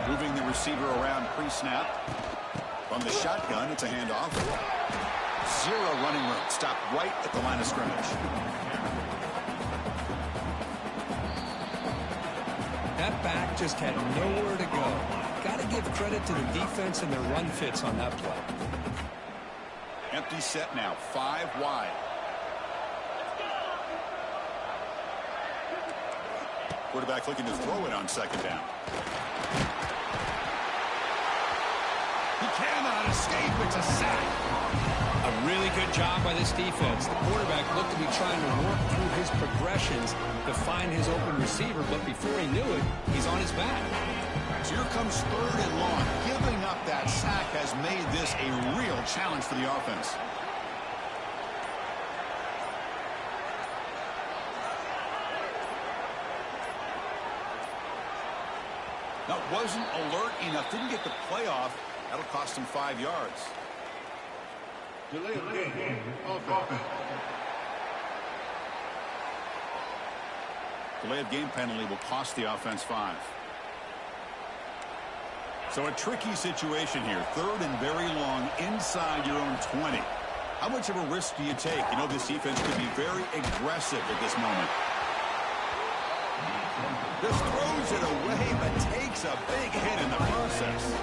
Moving the receiver around pre-snap. From the shotgun, it's a handoff. Zero running room. Stopped right at the line of scrimmage. That back just had nowhere to go. Got to give credit to the defense and their run fits on that play. Empty set now. 5 wide. Quarterback looking to throw it on second down. He cannot escape. It's a sack. A really good job by this defense. The quarterback looked to be trying to work through his progressions to find his open receiver, but before he knew it, he's on his back. So here comes 3rd and long. Giving up that sack has made this a real challenge for the offense. That wasn't alert enough. Didn't get the play off. That'll cost him 5 yards. Delay of game. Delay of game penalty will cost the offense 5. So a tricky situation here. 3rd and very long inside your own 20. How much of a risk do you take? You know, this defense could be very aggressive at this moment. Just throws it away, but takes a big hit in the process.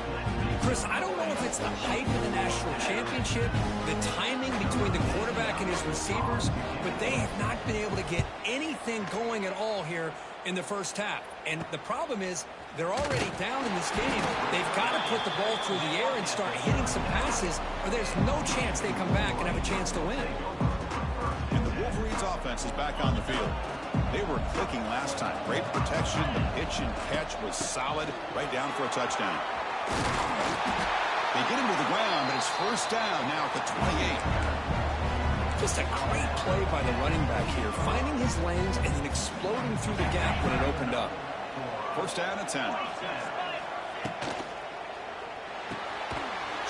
Chris, I don't know if it's the hype of the national championship, the timing between the quarterback and his receivers, but they have not been able to get anything going at all here in the first half. And the problem is they're already down in this game. They've got to put the ball through the air and start hitting some passes, or there's no chance they come back and have a chance to win. And the Wolverines offense is back on the field. They were clicking last time. Great protection. The pitch and catch was solid, right down for a touchdown. They get him to the ground, but it's first down now at the 28. Just a great play by the running back here, finding his lanes and then exploding through the gap when it opened up. First down at 10.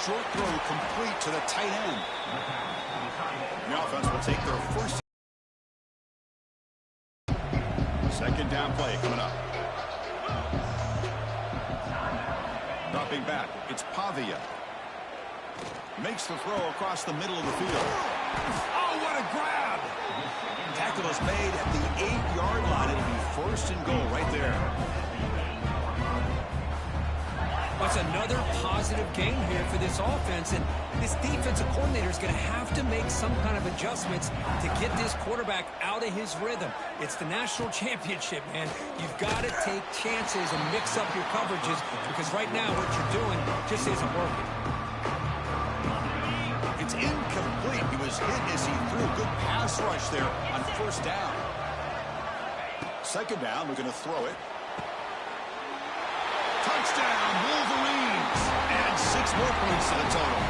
Short throw complete to the tight end. The offense will take their first. Second down play coming up. Dropping back, it's Pavia. Makes the throw across the middle of the field. Oh, what a grab! Tackle is made at the 8-yard line. It'll be first and goal right there. That's another positive game here for this offense, and this defensive coordinator is going to have to make some kind of adjustments to get this quarterback out of his rhythm. It's the national championship, man. You've got to take chances and mix up your coverages, because right now what you're doing just isn't working. It's incomplete. He was hit as he threw a good pass rush there on first down. Second down, we're going to throw it. Touchdown, Wolverines! And 6 more points to the total.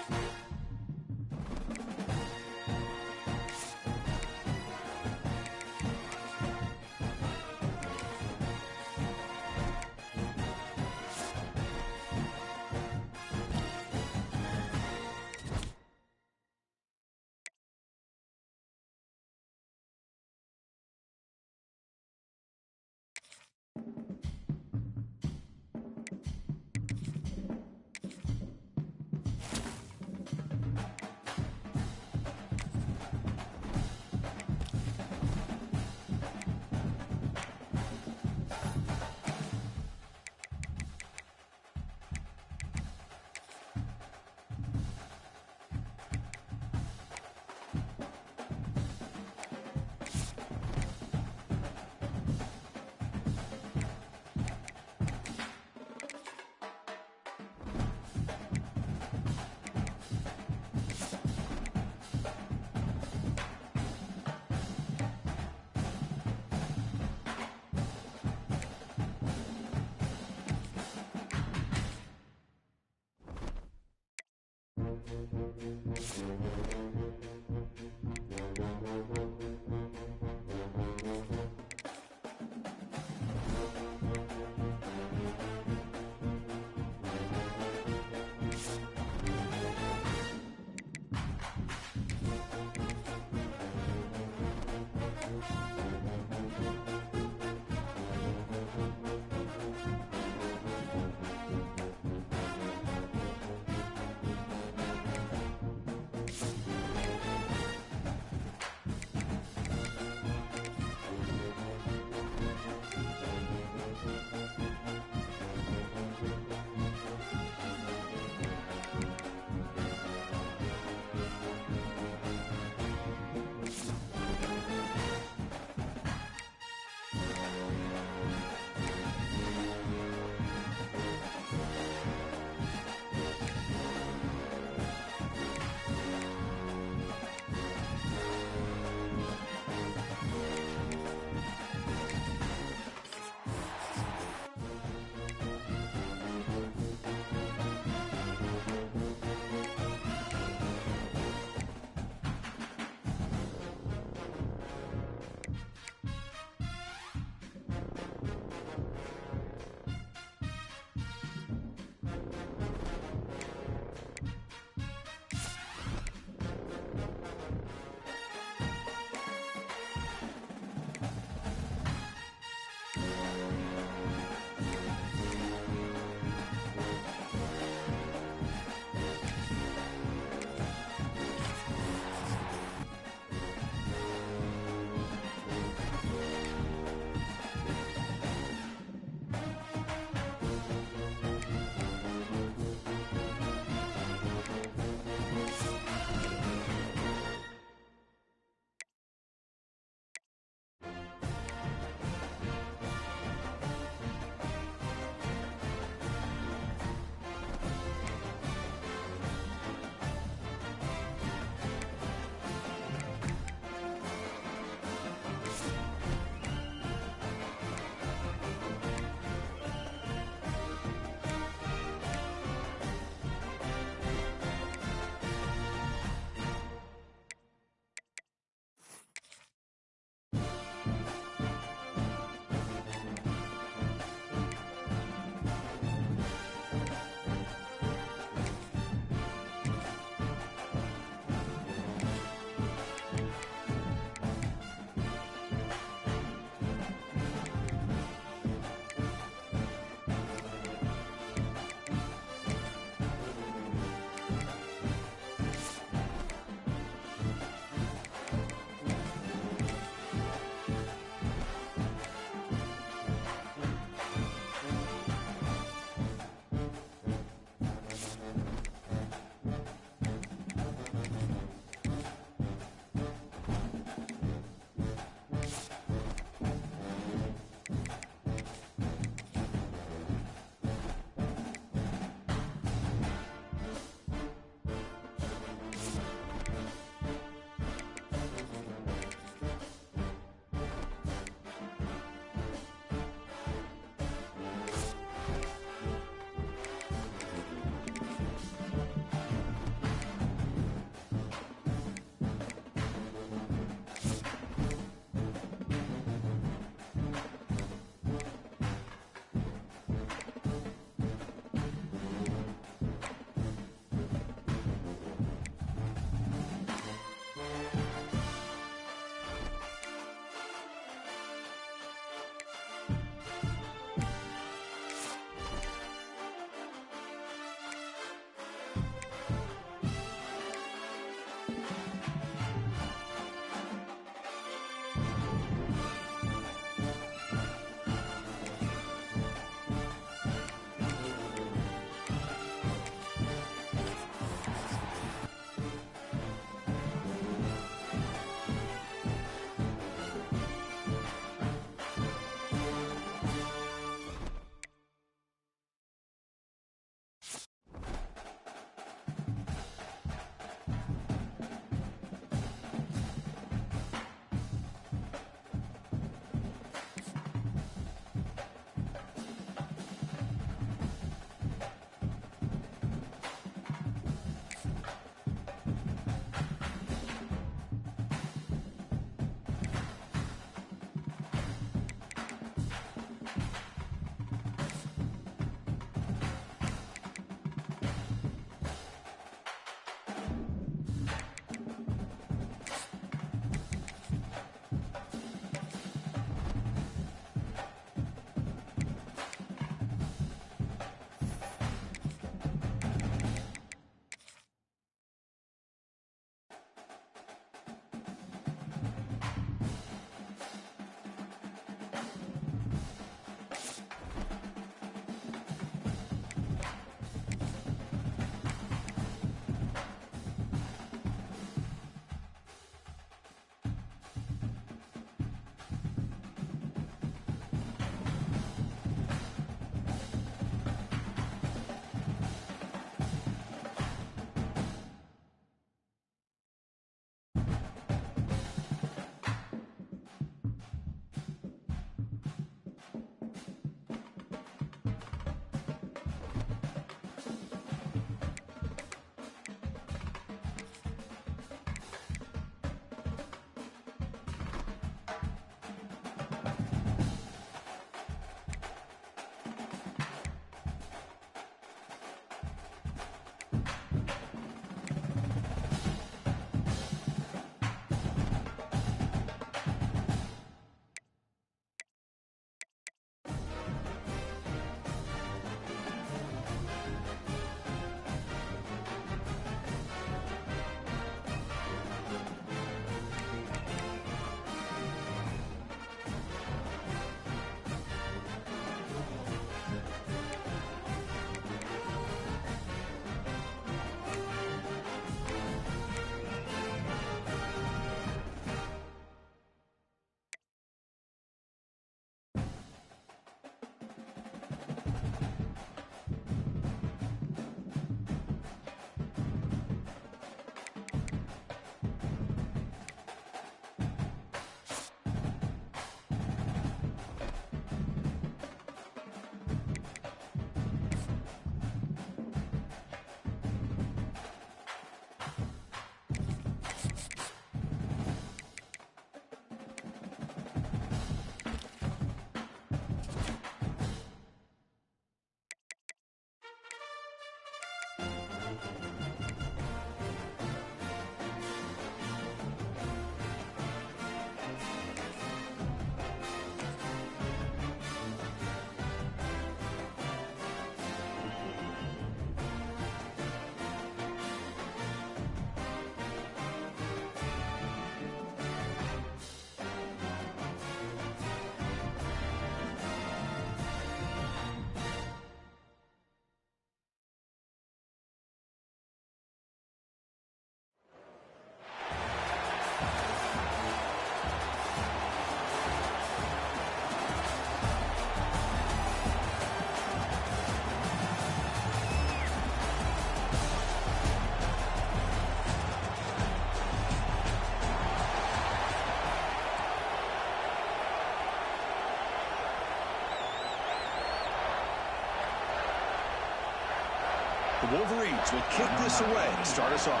The Wolverines will kick this away to start us off.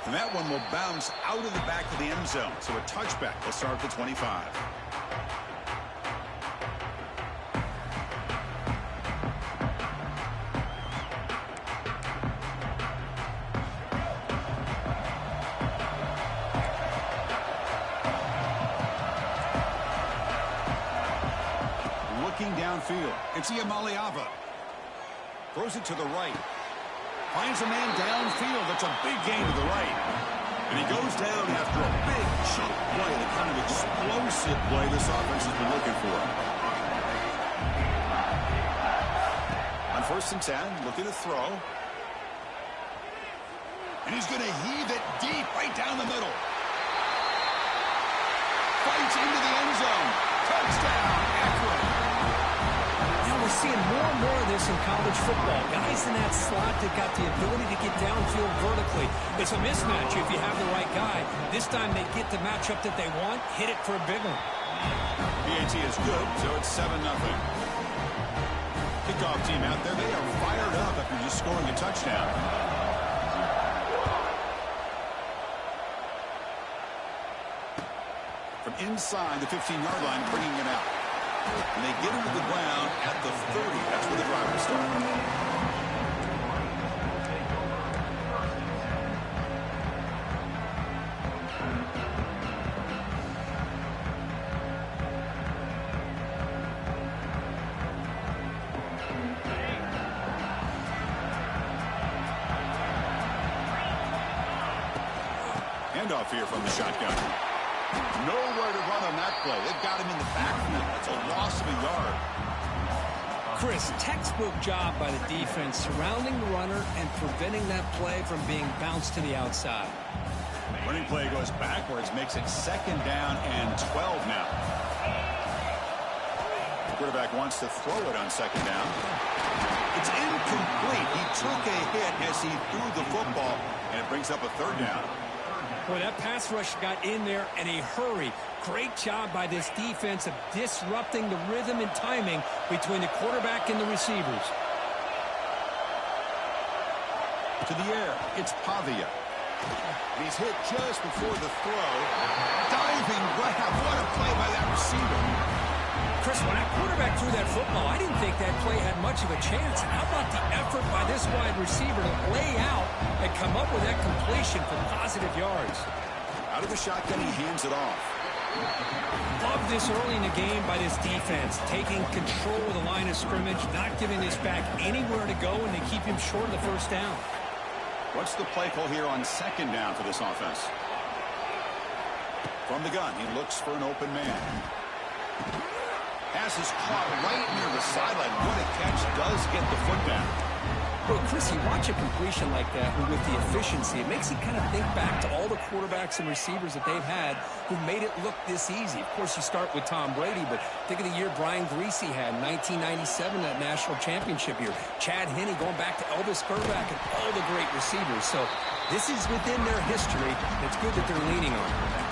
And that one will bounce out of the back of the end zone. So a touchback will start at the 25. Downfield. It's Iamaleava. Throws it to the right. Finds a man downfield. That's a big gain to the right. And he goes down after a big chunk play, the kind of explosive play this offense has been looking for. On 1st and 10, looking to throw. And he's going to heave it deep right down the middle. Fights into the end zone. Touchdown, Akron. We're seeing more and more of this in college football. Guys in that slot that got the ability to get downfield vertically. It's a mismatch if you have the right guy. This time they get the matchup that they want, hit it for a big one. PAT is good, so it's 7-0. Kickoff team out there, they are fired up after just scoring a touchdown. From inside the 15-yard line, bringing it out. And they get him to the ground at the 30. That's where the drive will start. Handoff here from the shotgun. Nowhere to run on that play. They've got him in the backfield. That's a loss of a yard. Chris, textbook job by the defense surrounding the runner and preventing that play from being bounced to the outside. Running play goes backwards, makes it 2nd down and 12 now. The quarterback wants to throw it on 2nd down. It's incomplete. He took a hit as he threw the football, and it brings up a 3rd down. Boy, that pass rush got in there in a hurry. Great job by this defense of disrupting the rhythm and timing between the quarterback and the receivers. To the air, it's Pavia. He's hit just before the throw. Diving grab. What a play by that receiver. Chris, when that quarterback threw that football, I didn't think that play had much of a chance. How about the effort by this wide receiver to lay out and come up with that completion for positive yards? Out of the shotgun, he hands it off. Love this early in the game by this defense, taking control of the line of scrimmage, not giving this back anywhere to go, and they keep him short of the 1st down. What's the play call here on 2nd down for this offense? From the gun, he looks for an open man. Pass is caught right near the sideline. What a catch. Does get the foot down. Well, Chris, you watch a completion like that with the efficiency, it makes you kind of think back to all the quarterbacks and receivers that they've had who made it look this easy. Of course, you start with Tom Brady, but think of the year Brian Griese had in 1997, that national championship year. Chad Henne going back to Elvis Grbac and all the great receivers. So this is within their history. It's good that they're leaning on it.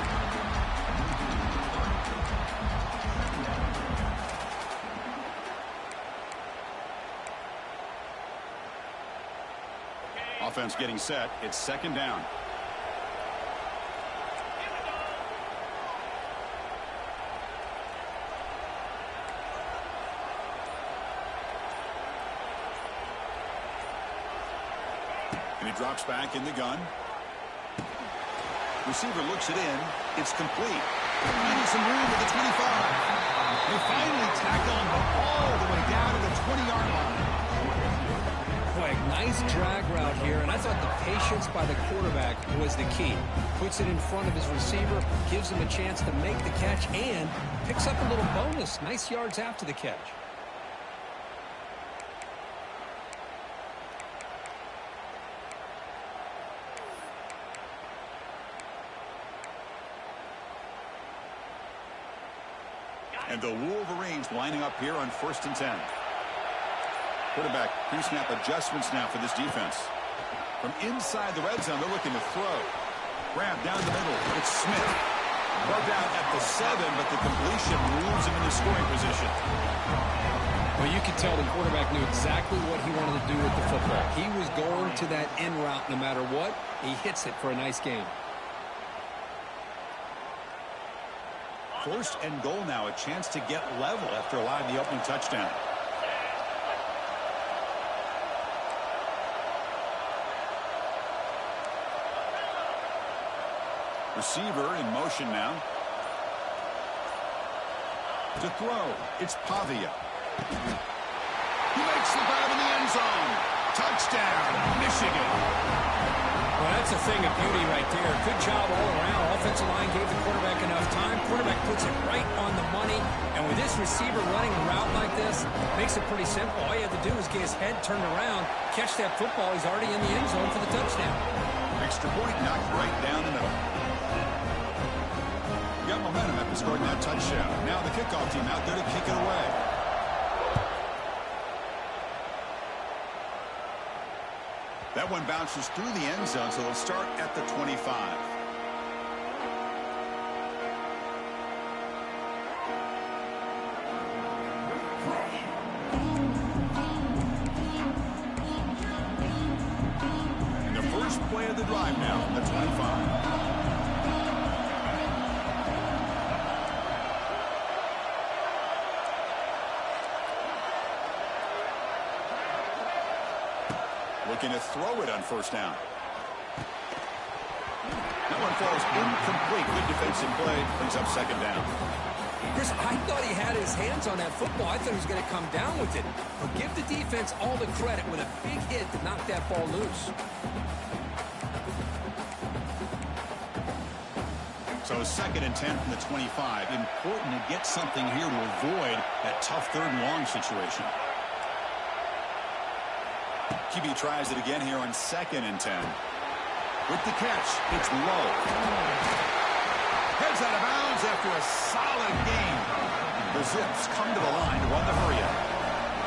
Offense getting set. It's 2nd down. he drops back in the gun. Receiver looks it in. It's complete. Finding some room at the 25. They finally tackle him all the way down to the 20-yard line. Boy, nice drag route here, and I thought the patience by the quarterback was the key. Puts it in front of his receiver, gives him a chance to make the catch, and picks up a little bonus. Nice yards after the catch. And the Wolverines lining up here on 1st and 10. Quarterback pre-snap adjustments now for this defense. From inside the red zone, they're looking to throw. Grab down the middle. It's Smith. Brought down at the 7, but the completion moves him into scoring position. Well, you could tell the quarterback knew exactly what he wanted to do with the football. He was going to that in route no matter what. He hits it for a nice gain. 1st and goal now, a chance to get level after allowing the opening touchdown. Receiver in motion now. To throw, it's Pavia. He makes the grab in the end zone. Touchdown, Michigan. Well, that's a thing of beauty right there. Good job all around. Offensive line gave the quarterback enough time. Quarterback puts it right on the money. And with this receiver running a route like this, makes it pretty simple. All you have to do is get his head turned around, catch that football. He's already in the end zone for the touchdown. Extra point knocked right down the middle. Got momentum after scoring that touchdown. Now the kickoff team out there to kick it away. That one bounces through the end zone, so they'll start at the 25. And the first play of the drive now from the 25. Looking to throw it on 1st down. That one falls incomplete. Good defensive play. Brings up 2nd down. Chris, I thought he had his hands on that football. I thought he was going to come down with it. But give the defense all the credit with a big hit to knock that ball loose. So 2nd and 10 from the 25. Important to get something here to avoid that tough 3rd and long situation. QB tries it again here on 2nd and 10. With the catch, it's low. Heads out of bounds after a solid game. The Zips come to the line to run the hurry up.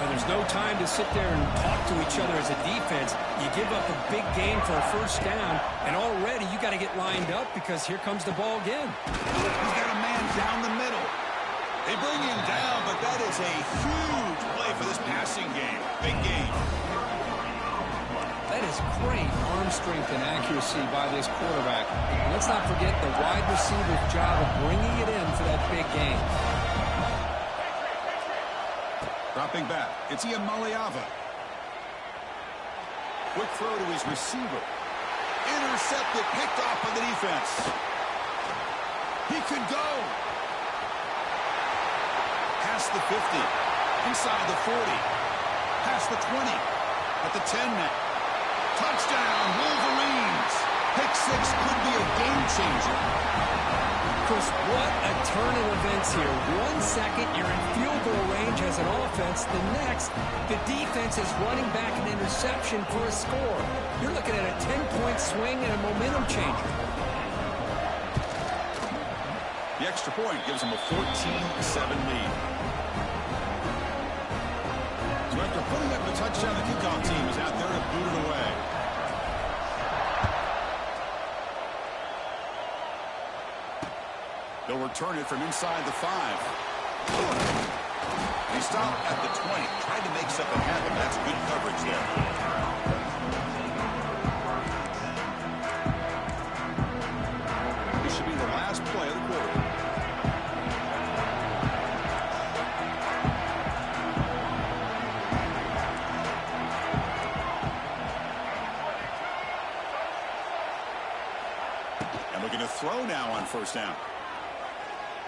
And there's no time to sit there and talk to each other as a defense. You give up a big gain for a 1st down, and already you got to get lined up because here comes the ball again. He's got a man down the middle. They bring him down, but that is a huge play for this passing game. Big game. That is great arm strength and accuracy by this quarterback. And let's not forget the wide receiver's job of bringing it in for that big game. Dropping back, it's Ian Maliava. Quick throw to his receiver. Intercepted, picked off by the defense. He could go. Past the 50. Inside the 40. Past the 20. At the 10 now. Touchdown, Wolverines. Pick 6 could be a game changer. Chris, what a turn of events here. 1 second, you're in field goal range as an offense. The next, the defense is running back an interception for a score. You're looking at a 10-point swing and a momentum changer. The extra point gives them a 14-7 lead. So after putting up the touchdown, the kickoff team is out there to boot it away. They'll return it from inside the 5. He stopped at the 20, tried to make something happen. That's good coverage there. This should be the last play of the quarter. first down.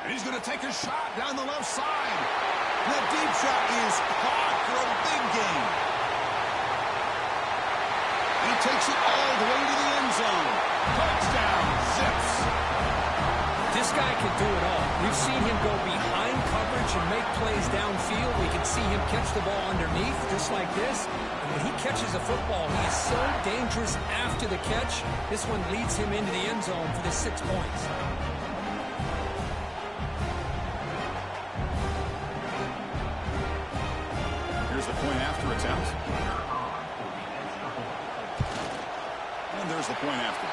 And he's going to take a shot down the left side. And that deep shot is caught for a big gain. And he takes it all the way to the end zone. Touchdown, Zips. This guy can do it all. We've seen him go behind coverage and make plays downfield. We can see him catch the ball underneath, just like this. And when he catches a football, he is so dangerous after the catch. This one leads him into the end zone for the 6 points. Here's the point after attempt. And there's the point after.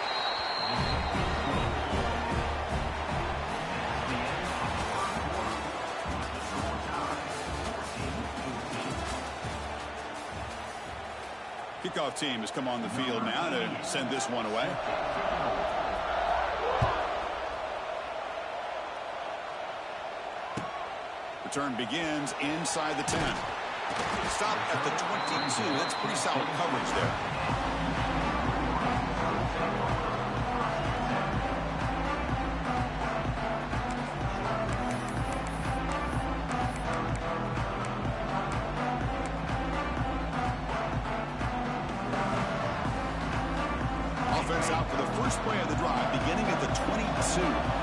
Kickoff team has come on the field now to send this one away. Return begins inside the 10. Stop at the 22. That's pretty solid coverage there. Offense out for the first play of the drive, beginning at the 22.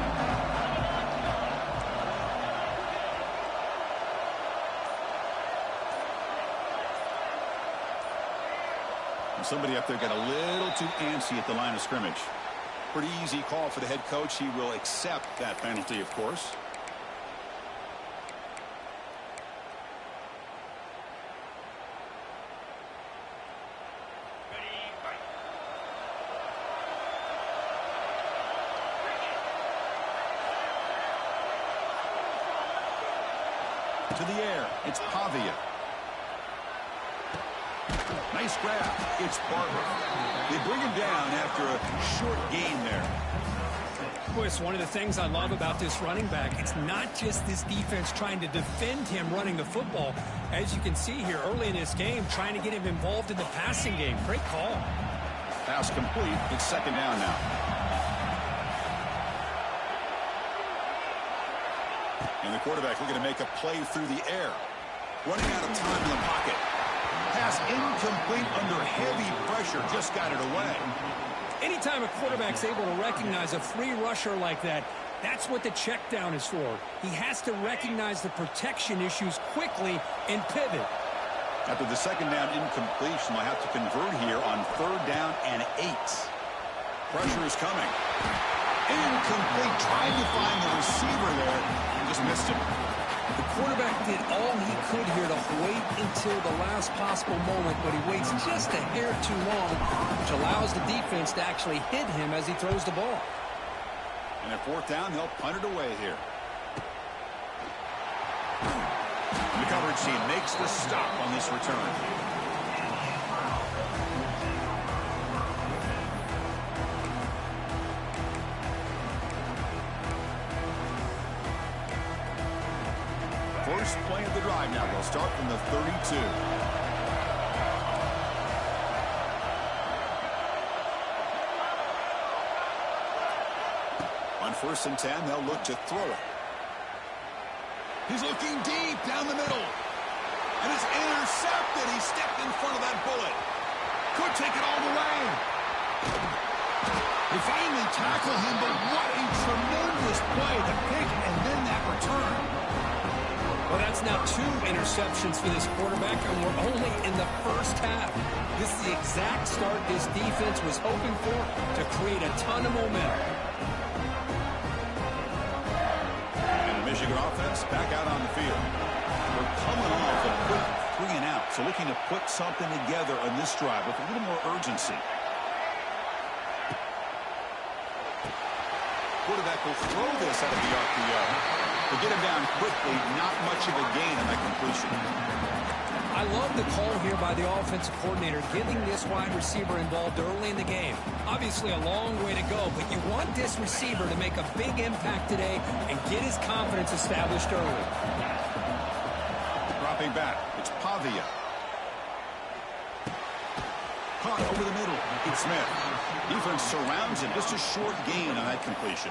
Somebody up there got a little too antsy at the line of scrimmage. Pretty easy call for the head coach. He will accept that penalty, of course. To the air, it's Pavia. Nice grab. It's Barber. They bring him down after a short gain there. Boy, it's one of the things I love about this running back. It's not just this defense trying to defend him running the football. As you can see here early in this game, trying to get him involved in the passing game. Great call. Pass complete. It's second down now. And the quarterback looking to make a play through the air. Running out of time in the pocket. Pass incomplete under heavy pressure. Just got it away. Anytime a quarterback's able to recognize a free rusher like that, that's what the check down is for. He has to recognize the protection issues quickly and pivot. After the second down incompletion, they'll have to convert here on 3rd down and 8. Pressure is coming. Incomplete. Tried to find the receiver there. Just missed him. The quarterback did all he could here to wait until the last possible moment, but he waits just a hair too long, which allows the defense to actually hit him as he throws the ball. And at 4th down, they'll punt it away here. The coverage team makes the stop on this return. First play of the drive now. They'll start from the 32. On 1st and 10, they'll look to throw it. He's looking deep down the middle. And it's intercepted. He stepped in front of that bullet. Could take it all the way. They finally tackle him, but what a tremendous play. The pick and then that return. Well, that's now 2 interceptions for this quarterback, and we're only in the first half. This is the exact start this defense was hoping for to create a ton of momentum. And the Michigan offense back out on the field. We're coming off a quick 3 and out, so looking to put something together on this drive with a little more urgency. Quarterback will throw this out of the RPO. To get him down quickly, not much of a gain on that completion. I love the call here by the offensive coordinator, getting this wide receiver involved early in the game. Obviously a long way to go, but you want this receiver to make a big impact today and get his confidence established early. Dropping back, it's Pavia. Caught over the middle, it's Smith. Defense surrounds him. Just a short gain on that completion.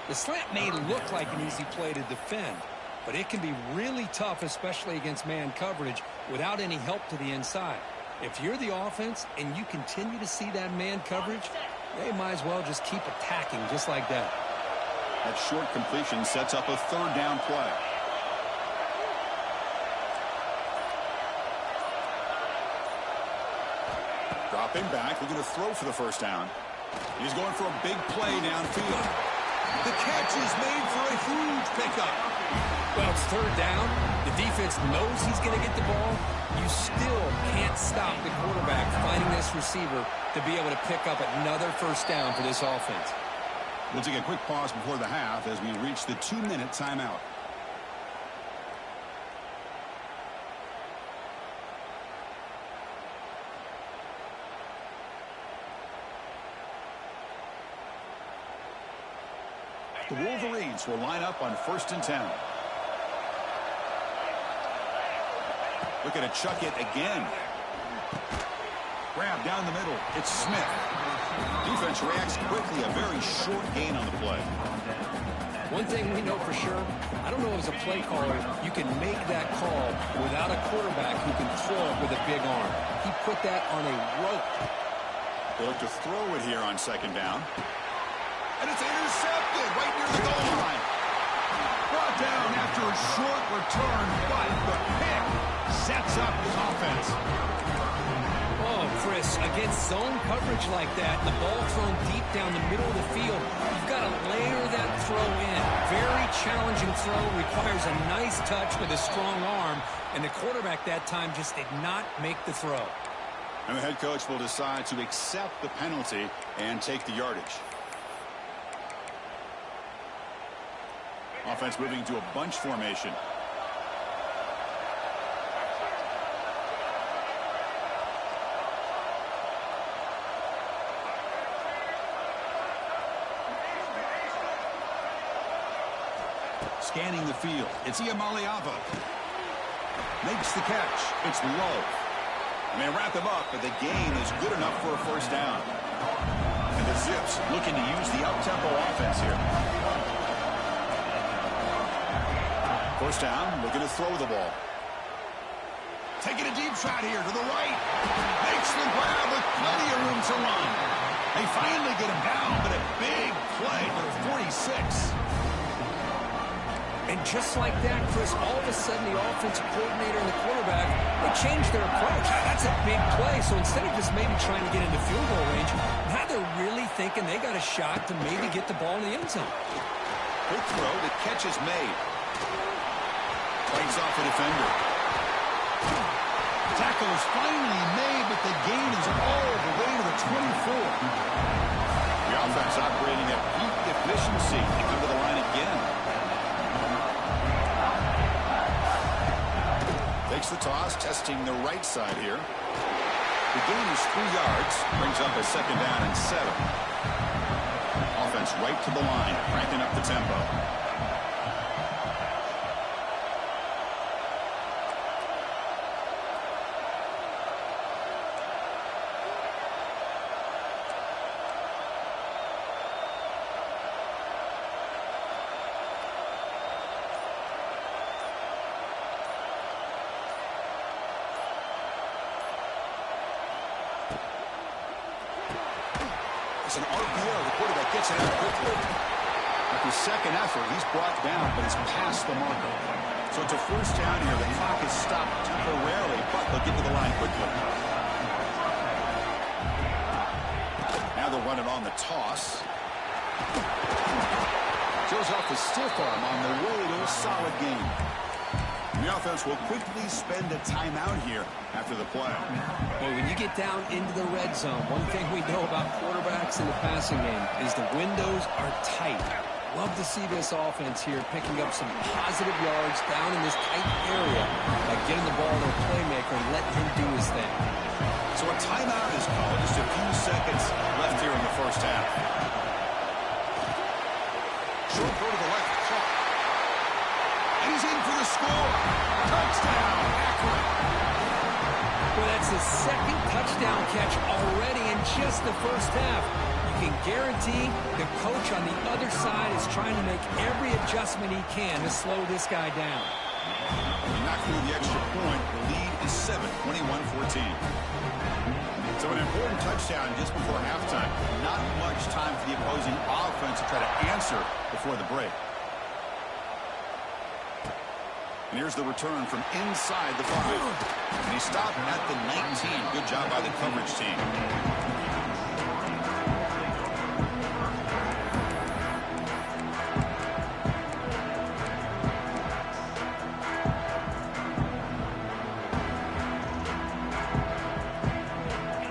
The slant may look like an easy play to defend, but it can be really tough, especially against man coverage, without any help to the inside. If you're the offense and you continue to see that man coverage, they might as well just keep attacking just like that. That short completion sets up a third down play. Dropping back, looking to throw for the first down. He's going for a big play downfield. The catch is made for a huge pickup. Well, it's third down. The defense knows he's going to get the ball. You still can't stop the quarterback finding this receiver to be able to pick up another first down for this offense. We'll take a quick pause before the half as we reach the 2-minute timeout. The Wolverines will line up on 1st and 10. Looking to chuck it again. Grab down the middle. It's Smith. Defense reacts quickly. A very short gain on the play. One thing we know for sure, I don't know as a play caller, you can make that call without a quarterback who can throw it with a big arm. He put that on a rope. They look to throw it here on 2nd down. And it's intercepted right near the goal line. Brought down after a short return, but the pick sets up his offense. Oh, Chris, against zone coverage like that, the ball thrown deep down the middle of the field, you've got to layer that throw in. Very challenging throw, requires a nice touch with a strong arm, and the quarterback that time just did not make the throw. And the head coach will decide to accept the penalty and take the yardage. Offense moving to a bunch formation. Scanning the field. It's Iamaleava. Makes the catch. It's low. And they wrap him up, but the gain is good enough for a first down. And the Zips looking to use the up-tempo offense here. First down, looking to throw the ball. Taking a deep shot here to the right. Makes the grab with plenty of room to run. They finally get him down, but a big play for the 46. And just like that, Chris, all of a sudden the offensive coordinator and the quarterback, they changed their approach. That's a big play. So instead of just maybe trying to get into field goal range, now they're really thinking they got a shot to maybe get the ball in the end zone. Quick throw, the catch is made. Fights off a defender. Tackle is finally made, but the gain is all the way to the 24. The offense operating at peak efficiency. They come to the line again. Takes the toss, testing the right side here. The gain is 3 yards. Brings up a 2nd down and 7. Offense right to the line, cranking up the tempo. It's an RPO. The quarterback gets it out quickly. After second effort, he's brought down, but he's past the marker. So it's a first down here. The clock is stopped temporarily, but they'll get to the line quickly. Now they'll run it on the toss. Shows off the stiff arm on the way to a solid game. The offense will quickly spend a timeout here after the play. Well, when you get down into the red zone, one thing we know about quarterbacks in the passing game is the windows are tight. Love to see this offense here picking up some positive yards down in this tight area by getting the ball to a playmaker and letting him do his thing. So a timeout is called. Just a few seconds left here in the first half. Short throw to the left. Clock. And he's in for the score. Touchdown, accurate. Well, that It's his second touchdown catch already in just the first half. You can guarantee the coach on the other side is trying to make every adjustment he can to slow this guy down. Not through the extra point. The lead is 7, 21-14. So an important touchdown just before halftime. Not much time for the opposing offense to try to answer before the break. And here's the return from inside the 5. And he stopped at the 19. Good job by the coverage team.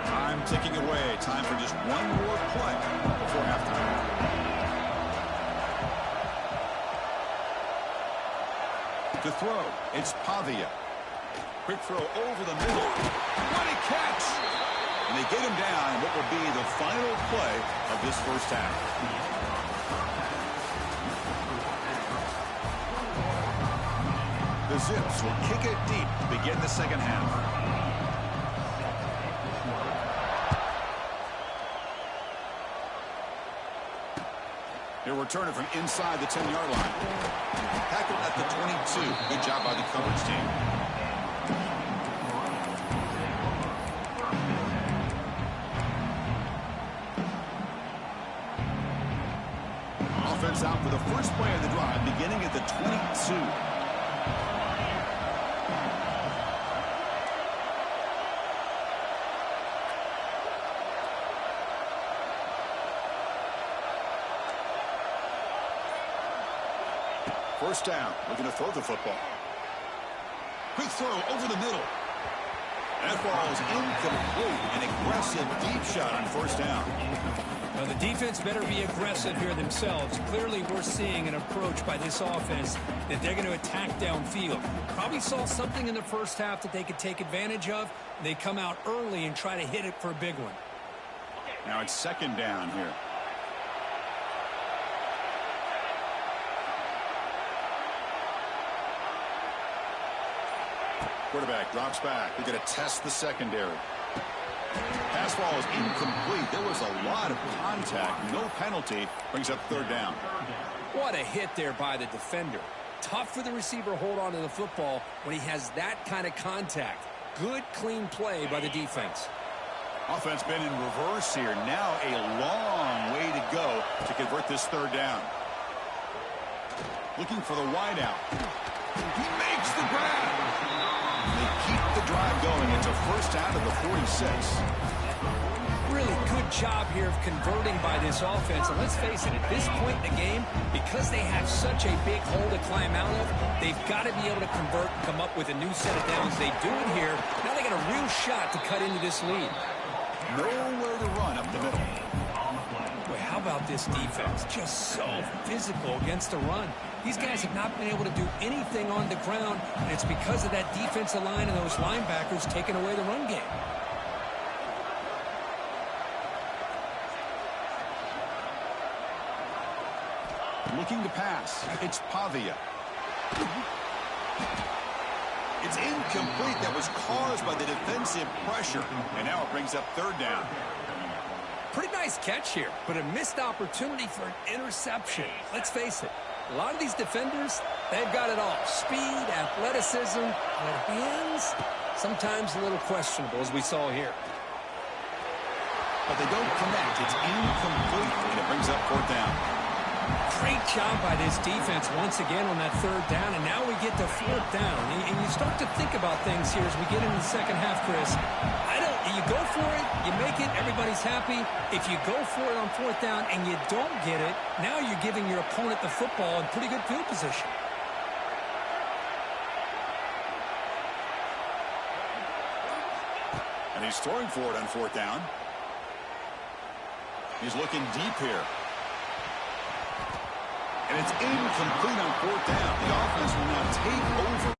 Time ticking away. Time for just one more play before halftime. To throw, it's Pavia. Quick throw over the middle. What a catch! And they get him down in what will be the final play of this first half. The Zips will kick it deep to begin the second half. He'll return it from inside the 10-yard line. Tackled at the 22. Good job by the coverage team. Offense out for the first play of the drive, beginning at the 22. First down, looking to throw the football. Quick throw over the middle. That ball is incomplete. An aggressive deep shot on first down. Well, the defense better be aggressive here themselves. Clearly, we're seeing an approach by this offense that they're going to attack downfield. Probably saw something in the first half that they could take advantage of. They come out early and try to hit it for a big one. Now it's second down here. Quarterback drops back. They're going to test the secondary. Pass ball is incomplete. There was a lot of contact. No penalty. Brings up third down. What a hit there by the defender. Tough for the receiver to hold on to the football when he has that kind of contact. Good, clean play by the defense. Offense been in reverse here. Now a long way to go to convert this third down. Looking for the wideout. He makes the grab. They keep the drive going. It's a first out of the 46. Really good job here of converting by this offense. And let's face it, at this point in the game, because they have such a big hole to climb out of, they've got to be able to convert and come up with a new set of downs. They do it here. Now they got a real shot to cut into this lead. Nowhere to run up the middle. Boy, how about this defense? Just so physical against the run. These guys have not been able to do anything on the ground, and it's because of that defensive line and those linebackers taking away the run game. Looking to pass. It's Pavia. It's incomplete. That was caused by the defensive pressure. And now it brings up third down. Pretty nice catch here, but a missed opportunity for an interception. Let's face it, a lot of these defenders, they've got it all. Speed, athleticism, but hands, sometimes a little questionable, as we saw here. But they don't connect. It's incomplete, and it brings up fourth down. Great job by this defense once again on that third down, and now we get to fourth down. And you start to think about things here as we get into the second half, Chris. You go for it, you make it, everybody's happy. If you go for it on fourth down and you don't get it, now you're giving your opponent the football in pretty good field position. And he's throwing for it on fourth down. He's looking deep here. And it's incomplete on fourth down. The offense will now take over